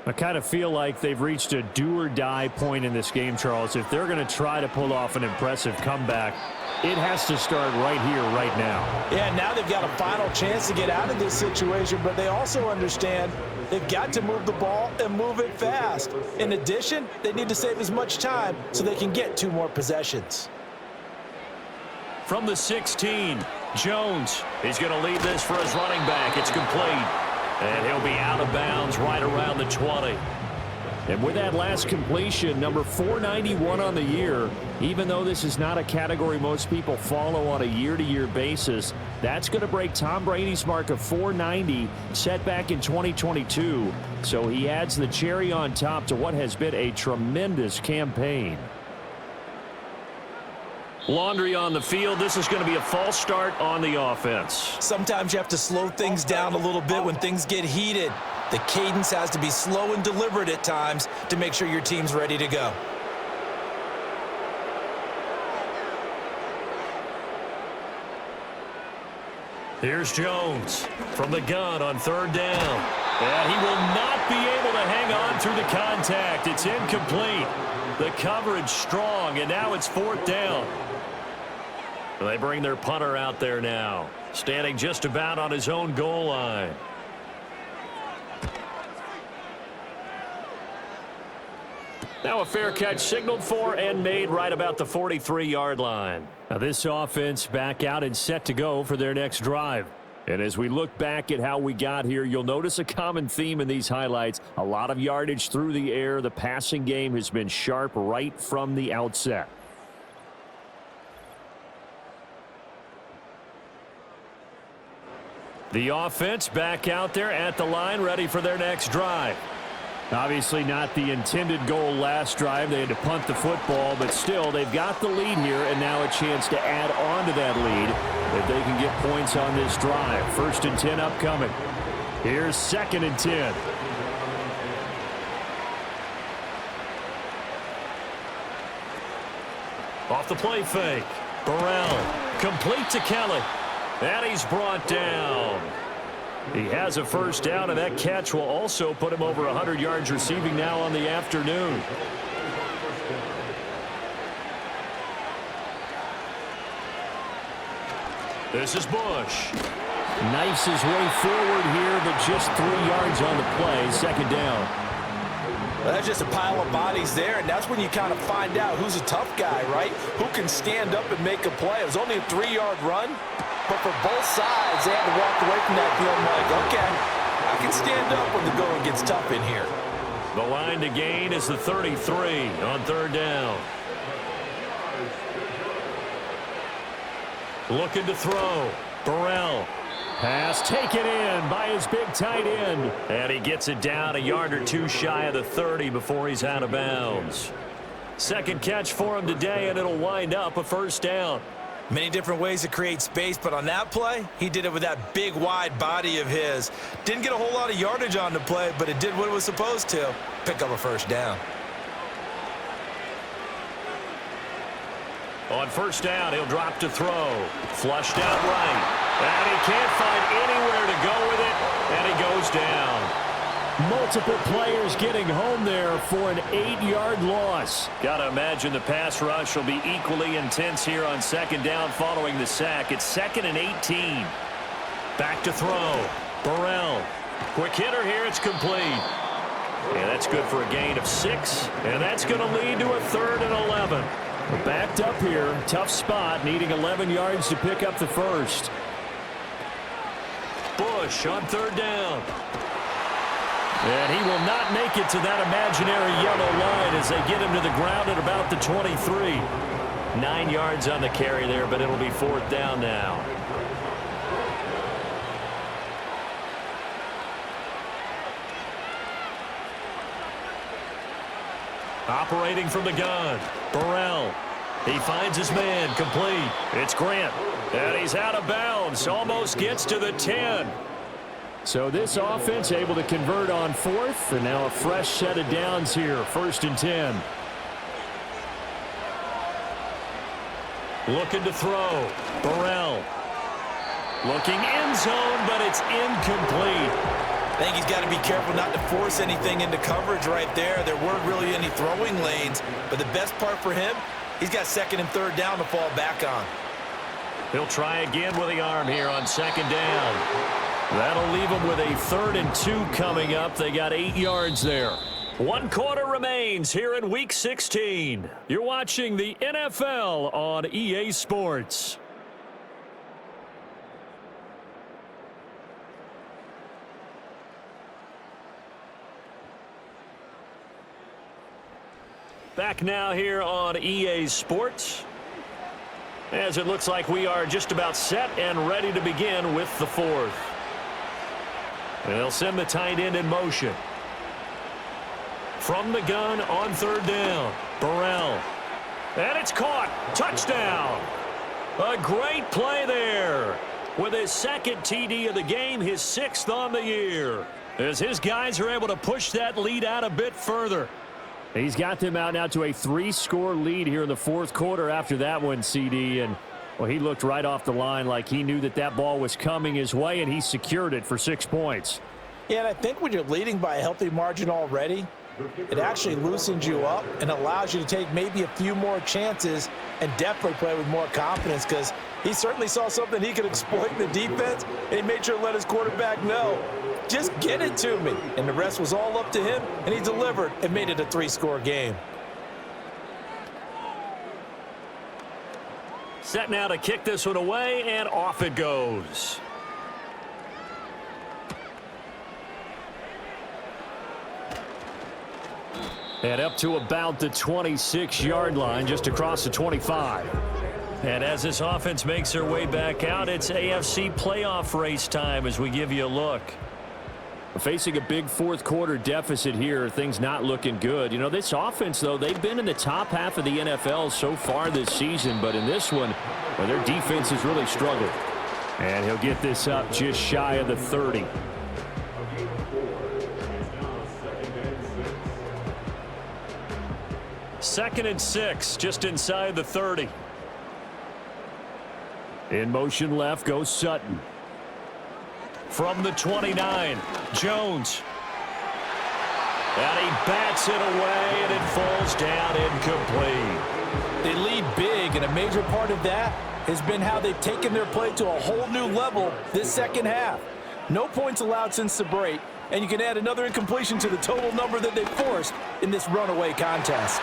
I kind of feel like they've reached a do-or-die point in this game, Charles. If they're going to try to pull off an impressive comeback, it has to start right here, right now. Yeah, now they've got a final chance to get out of this situation, but they also understand they've got to move the ball and move it fast. In addition, they need to save as much time so they can get 2 more possessions. From the 16, Jones is going to lead this for his running back. It's complete. And he'll be out of bounds right around the 20. And with that last completion, number 491 on the year, even though this is not a category most people follow on a year-to-year basis, that's going to break Tom Brady's mark of 490 set back in 2022. So he adds the cherry on top to what has been a tremendous campaign. Laundry on the field. This is going to be a false start on the offense. Sometimes you have to slow things down a little bit when things get heated. The cadence has to be slow and deliberate at times to make sure your team's ready to go. Here's Jones from the gun on 3rd down. And he will not be able to hang on through the contact. It's incomplete. The coverage strong, and now it's 4th down. They bring their punter out there now, standing just about on his own goal line. Now a fair catch signaled for and made right about the 43-yard line. Now this offense back out and set to go for their next drive. And as we look back at how we got here, you'll notice a common theme in these highlights. A lot of yardage through the air. The passing game has been sharp right from the outset. The offense back out there at the line, ready for their next drive. Obviously not the intended goal last drive. They had to punt the football, but still they've got the lead here and now a chance to add on to that lead if they can get points on this drive. 1st and 10 upcoming. Here's 2nd and 10. Off the play fake. Burrell complete to Kelly. And he's brought down. He has a 1st down, and that catch will also put him over 100 yards receiving now on the afternoon. This is Bush. Knifes his way forward here, but just 3 yards on the play. 2nd down. Well, that's just a pile of bodies there, and that's when you kind of find out who's a tough guy, right? Who can stand up and make a play. It was only a 3-yard run. But for both sides, they had to walk away from that feeling like, okay, I can stand up when the going gets tough in here. The line to gain is the 33 on 3rd down. Looking to throw. Burrell. Pass taken in by his big tight end. And he gets it down a yard or 2 shy of the 30 before he's out of bounds. 2nd catch for him today, and it'll wind up a 1st down. Many different ways to create space, but on that play, he did it with that big, wide body of his. Didn't get a whole lot of yardage on the play, but it did what it was supposed to. Pick up a 1st down. On 1st down, he'll drop to throw. Flushed out right. And he can't find anywhere to go with it, and he goes down. Multiple players getting home there for an 8-yard loss. Got to imagine the pass rush will be equally intense here on 2nd down following the sack. It's 2nd and 18. Back to throw. Burrell. Quick hitter here. It's complete. And that's good for a gain of 6. And that's going to lead to a 3rd and 11. We're backed up here. Tough spot. Needing 11 yards to pick up the 1st. Bush on 3rd down. And he will not make it to that imaginary yellow line as they get him to the ground at about the 23. 9 yards on the carry there, but it'll be 4th down now. Operating from the gun, Burrell. He finds his man, complete. It's Grant, and he's out of bounds. Almost gets to the 10. So this offense able to convert on 4th, and now a fresh set of downs here, 1st and 10. Looking to throw, Burrell. Looking end zone, but it's incomplete. I think he's got to be careful not to force anything into coverage right there. There weren't really any throwing lanes, but the best part for him, he's got 2nd and 3rd down to fall back on. He'll try again with the arm here on 2nd down. That'll leave them with a 3rd and 2 coming up. They got 8 yards there. 1 quarter remains here in Week 16. You're watching the NFL on EA Sports. Back now here on EA Sports, as it looks like we are just about set and ready to begin with the 4th. And they'll send the tight end in motion. From the gun on 3rd down, Burrell. And it's caught. Touchdown. A great play there. With his 2nd TD of the game, his 6th on the year. As his guys are able to push that lead out a bit further. He's got them out now to a 3-score lead here in the 4th quarter after that one, CD. And, well, he looked right off the line like he knew that that ball was coming his way, and he secured it for 6 points. Yeah, and I think when you're leading by a healthy margin already, it actually loosens you up and allows you to take maybe a few more chances and definitely play with more confidence, because he certainly saw something he could exploit in the defense, and he made sure to let his quarterback know, just get it to me. And the rest was all up to him, and he delivered and made it a 3-score game. Set now to kick this one away, and off it goes. And up to about the 26-yard line, just across the 25. And as this offense makes their way back out, it's AFC playoff race time as we give you a look. Facing a big 4th quarter deficit here, things not looking good. You know, this offense, though, they've been in the top half of the NFL so far this season, but in this one, well, their defense has really struggled. And he'll get this up just shy of the 30. Second and 6, just inside the 30. In motion left goes Sutton. From the 29, Jones. And he bats it away, and it falls down incomplete. They lead big, and a major part of that has been how they've taken their play to a whole new level this 2nd half. No points allowed since the break, and you can add another incompletion to the total number that they forced in this runaway contest.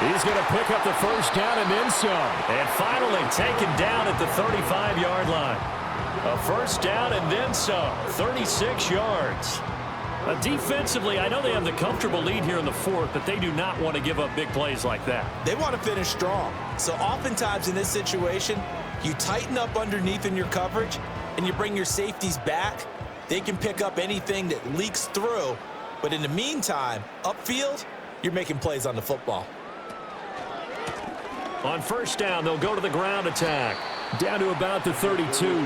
He's going to pick up the 1st down and then some. And finally taken down at the 35-yard line. A 1st down and then some. 36 yards. Defensively, I know they have the comfortable lead here in the 4th, but they do not want to give up big plays like that. They want to finish strong. So oftentimes in this situation, you tighten up underneath in your coverage, and you bring your safeties back. They can pick up anything that leaks through. But in the meantime, upfield, you're making plays on the football. On 1st down, they'll go to the ground attack. Down to about the 32.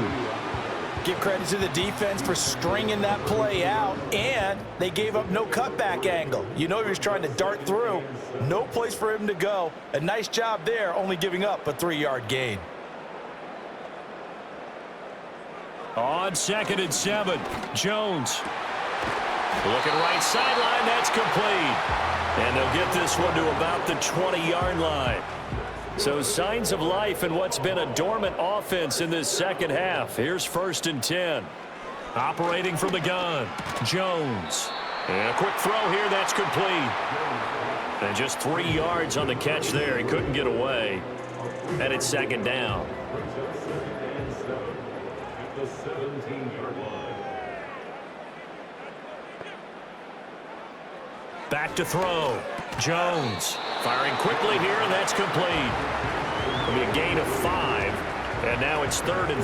Give credit to the defense for stringing that play out, and they gave up no cutback angle. You know he was trying to dart through. No place for him to go. A nice job there, only giving up a 3-yard gain. On 2nd and 7, Jones. Looking right sideline, that's complete. And they'll get this one to about the 20-yard line. So signs of life in what's been a dormant offense in this 2nd half. Here's 1st and 10. Operating from the gun, Jones. And a quick throw here, that's complete. And just 3 yards on the catch there. He couldn't get away. And it's 2nd down. Back to throw. Jones firing quickly here, and that's complete. It'll be a gain of 5, and now it's 3rd and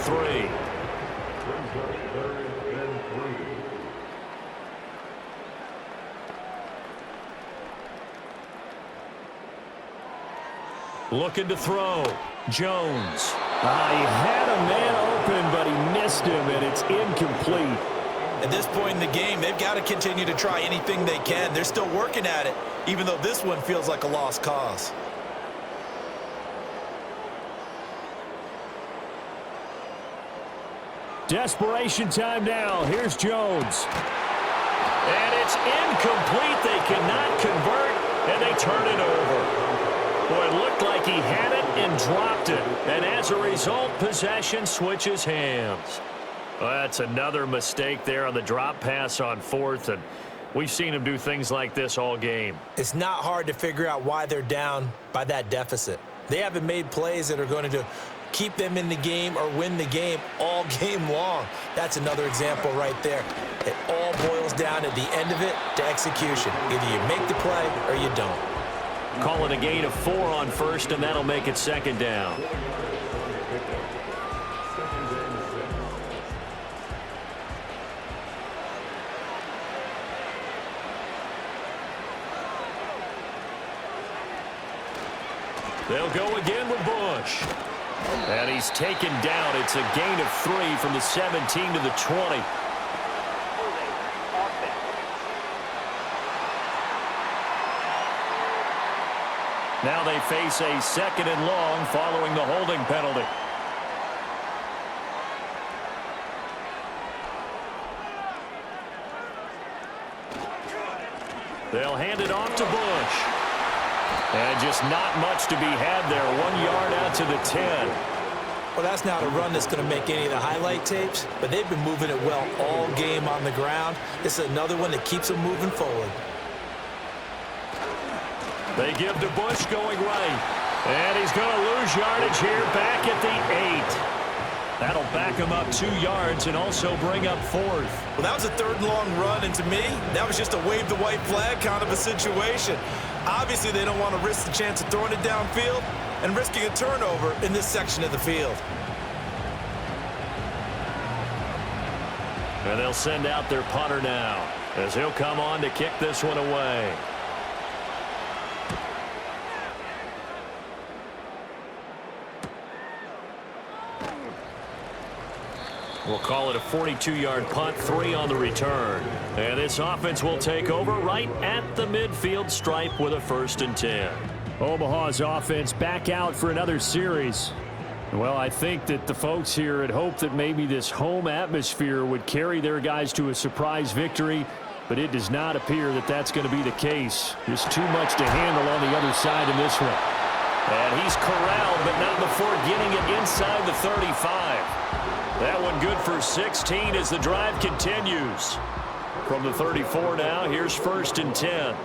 3. Looking to throw. Jones. He had a man open, but he missed him, and it's incomplete. At this point in the game, they've got to continue to try anything they can. They're still working at it, even though this one feels like a lost cause. Desperation time now. Here's Jones. And it's incomplete. They cannot convert, and they turn it over. Boy, it looked like he had it and dropped it. And as a result, possession switches hands. Well, that's another mistake there on the drop pass on 4th, and we've seen him do things like this all game. It's not hard to figure out why they're down by that deficit. They haven't made plays that are going to keep them in the game or win the game all game long. That's another example right there. It all boils down at the end of it to execution. Either you make the play or you don't. Call it a gain of 4 on 1st, and that'll make it 2nd down. They'll go again with Bush. And he's taken down. It's a gain of 3 from the 17 to the 20. Now they face a 2nd and long following the holding penalty. They'll hand it off to Bush. And just not much to be had there. 1 yard out to the 10. Well, that's not a run that's going to make any of the highlight tapes, but they've been moving it well all game on the ground. This is another one that keeps them moving forward. They give to Bush going right. And he's going to lose yardage here back at the 8. That'll back him up 2 yards and also bring up 4th. Well, that was a 3rd and long run, and to me, that was just a wave the white flag kind of a situation. Obviously, they don't want to risk the chance of throwing it downfield and risking a turnover in this section of the field. And they'll send out their punter now as he'll come on to kick this one away. We'll call it a 42-yard punt, 3 on the return. And this offense will take over right at the midfield stripe with a 1st and 10. Omaha's offense back out for another series. Well, I think that the folks here had hoped that maybe this home atmosphere would carry their guys to a surprise victory, but it does not appear that that's going to be the case. Just too much to handle on the other side in this one. And he's corralled, but not before getting it inside the 35. That one good for 16 as the drive continues. From the 34 now, here's 1st and 10.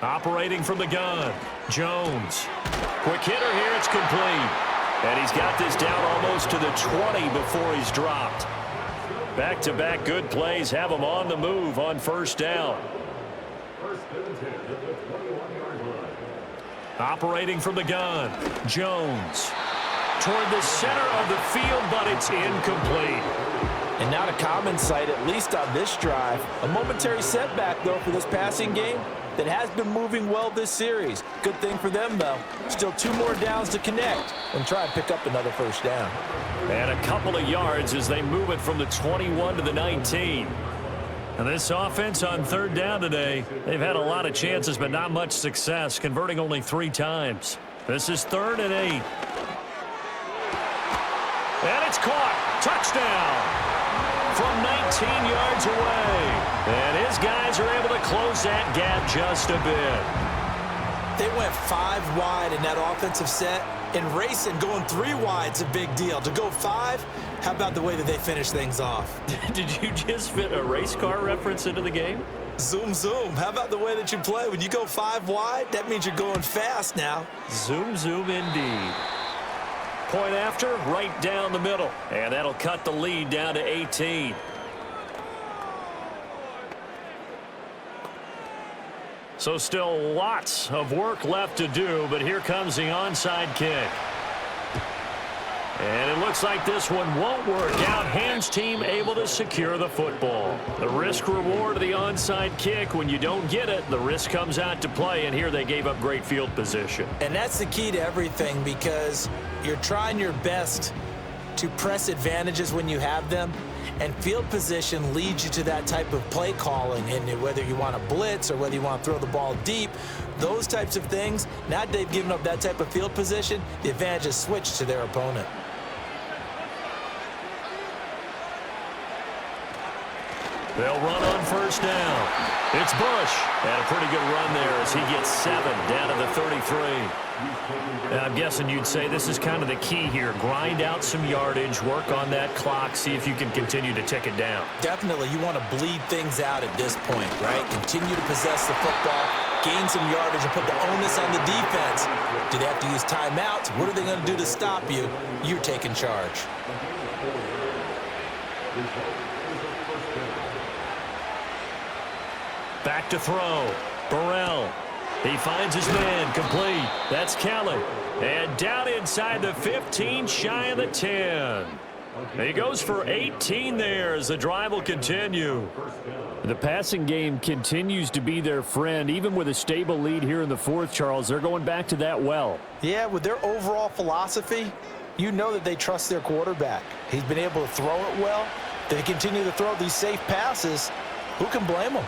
Operating from the gun, Jones. Quick hitter here, it's complete. And he's got this down almost to the 20 before he's dropped. Back-to-back good plays have him on the move on 1st down. Operating from the gun, Jones. Toward the center of the field, but it's incomplete. And not a common sight, at least on this drive. A momentary setback, though, for this passing game that has been moving well this series. Good thing for them, though. Still 2 more downs to connect and try and pick up another 1st down. And a couple of yards as they move it from the 21 to the 19. And this offense on 3rd down today, they've had a lot of chances, but not much success, converting only 3 times. This is 3rd and 8. And it's caught. Touchdown from 19 yards away. And his guys are able to close that gap just a bit. They went 5 wide in that offensive set. And racing, going 3 wide's a big deal. To go 5, how about the way that they finish things off? Did you just fit a race car reference into the game? Zoom, zoom. How about the way that you play? When you go 5 wide, that means you're going fast now. Zoom, zoom indeed. Point after, right down the middle. And that'll cut the lead down to 18. So still lots of work left to do, but here comes the onside kick. And it looks like this one won't work out. Ham's team able to secure the football. The risk reward of the onside kick, when you don't get it, the risk comes out to play, and here they gave up great field position. And that's the key to everything, because you're trying your best to press advantages when you have them, and field position leads you to that type of play calling. And whether you want to blitz or whether you want to throw the ball deep, those types of things, now that they've given up that type of field position, the advantage is switched to their opponent. They'll run on first down. It's Bush. And a pretty good run there as he gets 7 down to the 33. And I'm guessing you'd say this is kind of the key here. Grind out some yardage, work on that clock, see if you can continue to tick it down. Definitely, you want to bleed things out at this point, right? Continue to possess the football, gain some yardage, and put the onus on the defense. Do they have to use timeouts? What are they going to do to stop you? You're taking charge. Back to throw. Burrell. He finds his man. Complete. That's Kelly. And down inside the 15, shy of the 10. He goes for 18 there as the drive will continue. The passing game continues to be their friend. Even with a stable lead here in the fourth, Charles, they're going back to that well. Yeah, with their overall philosophy, you know that they trust their quarterback. He's been able to throw it well. They continue to throw these safe passes. Who can blame them?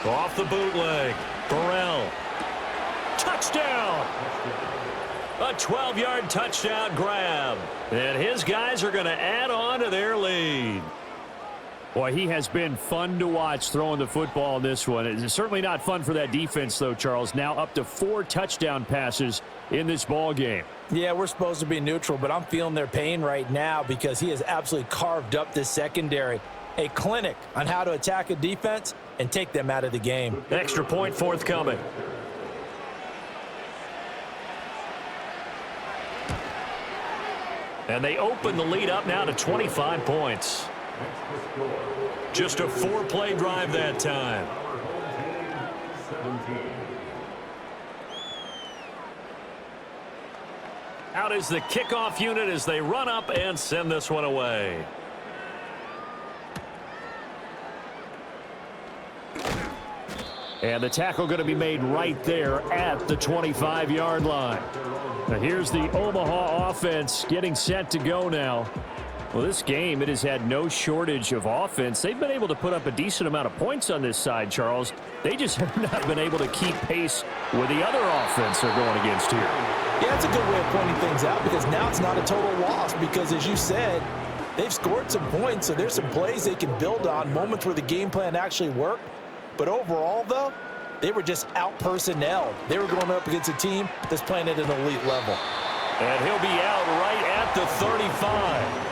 Off the bootleg. Burrell. Touchdown! A 12-yard touchdown grab. And his guys are going to add on to their lead. Boy, he has been fun to watch throwing the football in this one. It's certainly not fun for that defense, though, Charles. Now up to 4 touchdown passes in this ball game. Yeah, we're supposed to be neutral, but I'm feeling their pain right now because he has absolutely carved up this secondary. A clinic on how to attack a defense and take them out of the game. Extra point forthcoming. And they open the lead up now to 25 points. Just a 4-play drive that time. Out is the kickoff unit as they run up and send this one away. And the tackle going to be made right there at the 25-yard line. Now here's the Omaha offense getting set to go now. Well, this game, it has had no shortage of offense. They've been able to put up a decent amount of points on this side, Charles. They just have not been able to keep pace with the other offense they're going against here. Yeah, that's a good way of pointing things out because now it's not a total loss because, as you said, they've scored some points, so there's some plays they can build on, moments where the game plan actually worked. But overall, though, they were just out-personnelled. They were going up against a team that's playing at an elite level. And he'll be out right at the 35.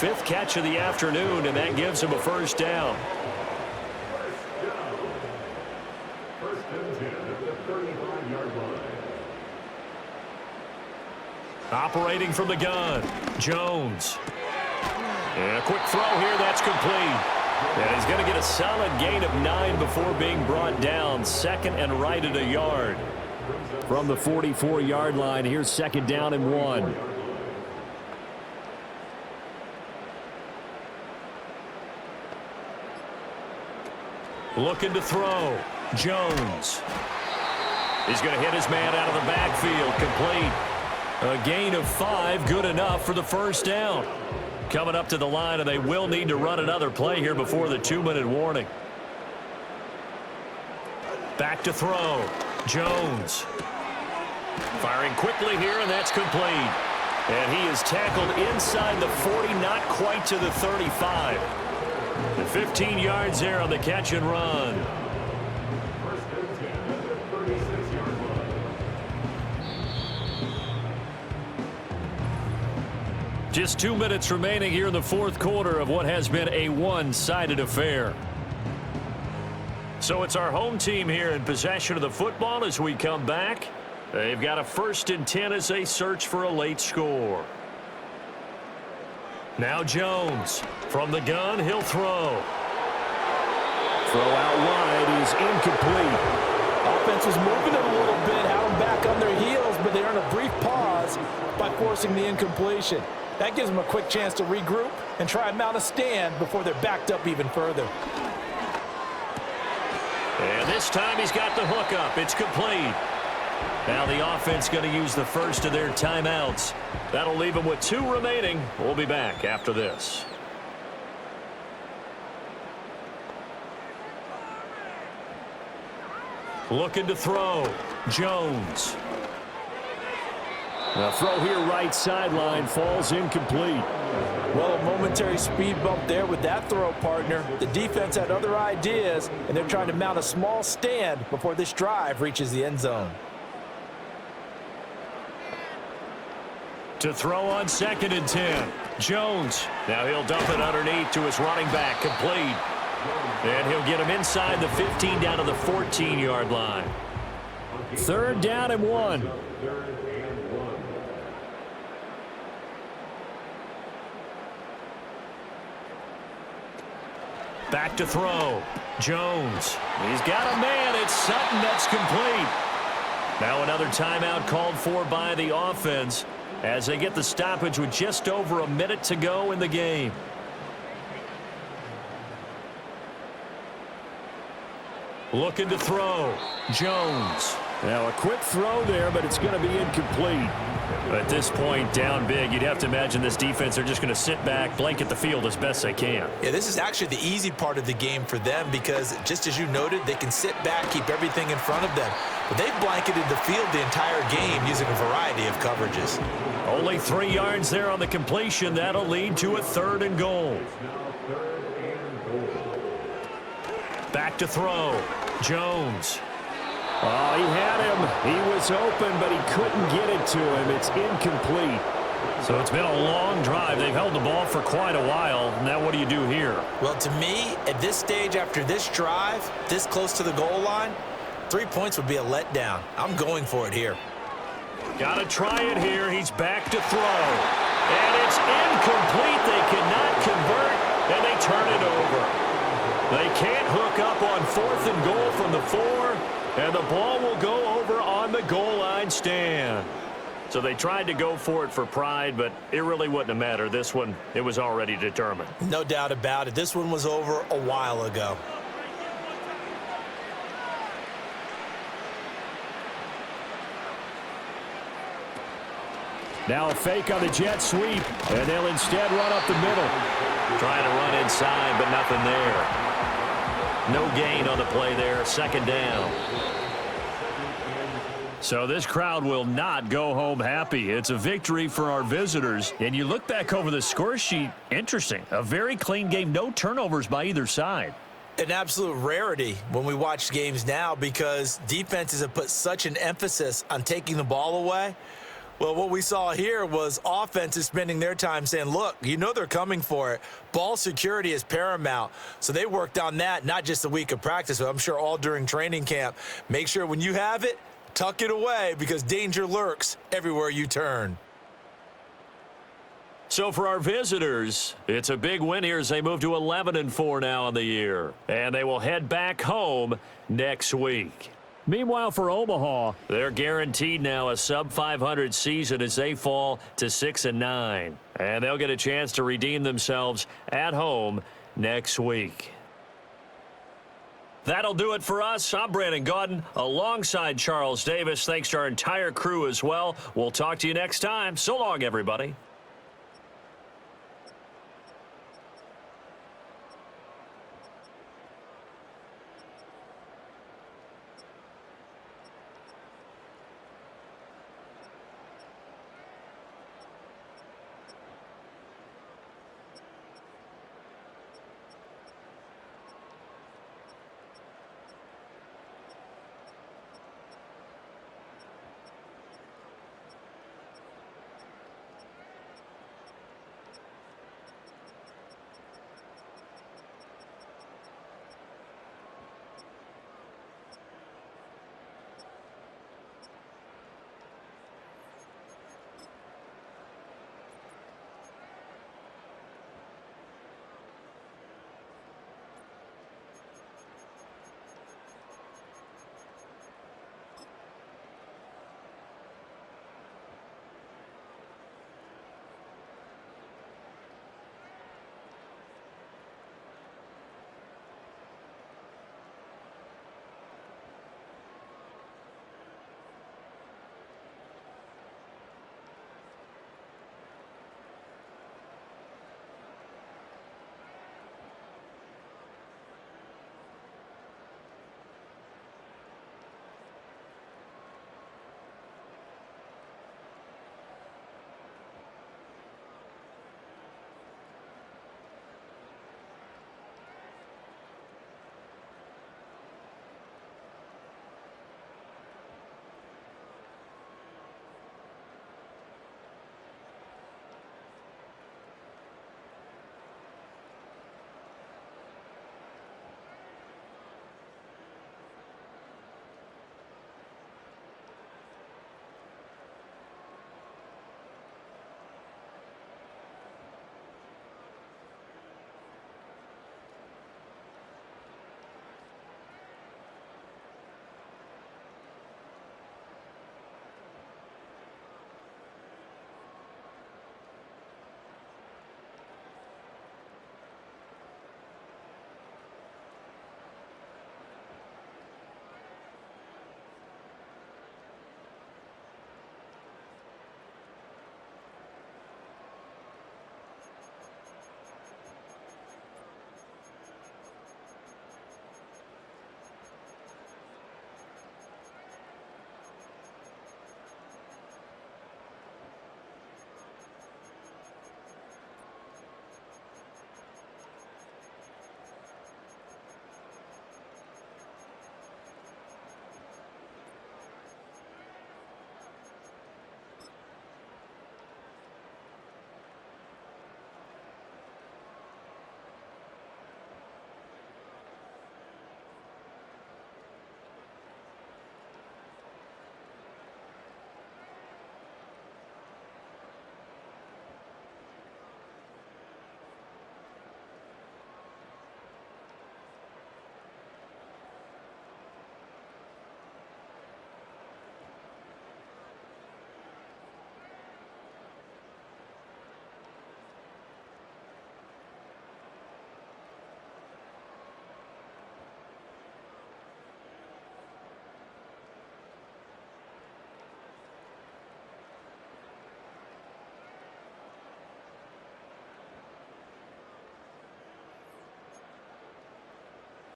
5th catch of the afternoon, and that gives him a first down. Operating from the gun, Jones. And a quick throw here, that's complete. And he's going to get a solid gain of 9 before being brought down. 2nd and right at a yard. From the 44-yard line, here's 2nd down and 1. Looking to throw. Jones. He's going to hit his man out of the backfield. Complete. A gain of 5, good enough for the first down. Coming up to the line, and they will need to run another play here before the 2-minute warning. Back to throw. Jones. Firing quickly here, and that's complete. And he is tackled inside the 40, not quite to the 35. And 15 yards there on the catch and run. Just 2 minutes remaining here in the fourth quarter of what has been a one-sided affair. So it's our home team here in possession of the football as we come back. They've got a 1st and 10 as they search for a late score. Now Jones from the gun, he'll throw. Throw out is incomplete. Offense was moving it a little bit, had them back on their heels, but they earned a brief pause by forcing the incompletion. That gives them a quick chance to regroup and try and mount a stand before they're backed up even further. And this time he's got the hook up. It's complete. Now the offense going to use the first of their timeouts. That'll leave them with 2 remaining. We'll be back after this. Looking to throw. Jones. The throw here right sideline falls incomplete. Well, a momentary speed bump there with that throw, partner. The defense had other ideas, and they're trying to mount a small stand before this drive reaches the end zone. To throw on 2nd and 10. Jones. Now he'll dump it underneath to his running back. Complete. And he'll get him inside the 15 down to the 14-yard line. 3rd down and 1. Back to throw. Jones. He's got a man. It's Sutton. That's complete. Now another timeout called for by the offense as they get the stoppage with just over a minute to go in the game. Looking to throw. Jones. Now a quick throw there, but it's going to be incomplete. At this point, down big, you'd have to imagine this defense are just going to sit back, blanket the field as best they can. Yeah, this is actually the easy part of the game for them because, just as you noted, they can sit back, keep everything in front of them. But they've blanketed the field the entire game using a variety of coverages. Only 3 yards there on the completion. That'll lead to a 3rd and goal. Back to throw. Jones. Oh, he had him. He was open, but he couldn't get it to him. It's incomplete. So it's been a long drive. They've held the ball for quite a while. Now what do you do here? Well, to me, at this stage after this drive, this close to the goal line, 3 points would be a letdown. I'm going for it here. Got to try it here. He's back to throw. And it's incomplete. They cannot convert, and they turn it over. They can't hook up on 4th and goal from the 4, and the ball will go over on the goal line stand. So they tried to go for it for pride, but it really wouldn't have mattered. This one, it was already determined. No doubt about it. This one was over a while ago. Now a fake on the jet sweep, and they'll instead run up the middle. Trying to run inside, but nothing there. No gain on the play there. 2nd down. So this crowd will not go home happy. It's a victory for our visitors. And you look back over the score sheet, interesting. A very clean game. No turnovers by either side. An absolute rarity when we watch games now because defenses have put such an emphasis on taking the ball away. Well, what we saw here was offenses spending their time saying, look, you know they're coming for it. Ball security is paramount. So they worked on that, not just a week of practice, but I'm sure all during training camp. Make sure when you have it, tuck it away because danger lurks everywhere you turn. So for our visitors, it's a big win here as they move to 11-4 now on the year. And they will head back home next week. Meanwhile, for Omaha, they're guaranteed now a sub-500 season as they fall to 6-9. And they'll get a chance to redeem themselves at home next week. That'll do it for us. I'm Brandon Gaudin alongside Charles Davis. Thanks to our entire crew as well. We'll talk to you next time. So long, everybody.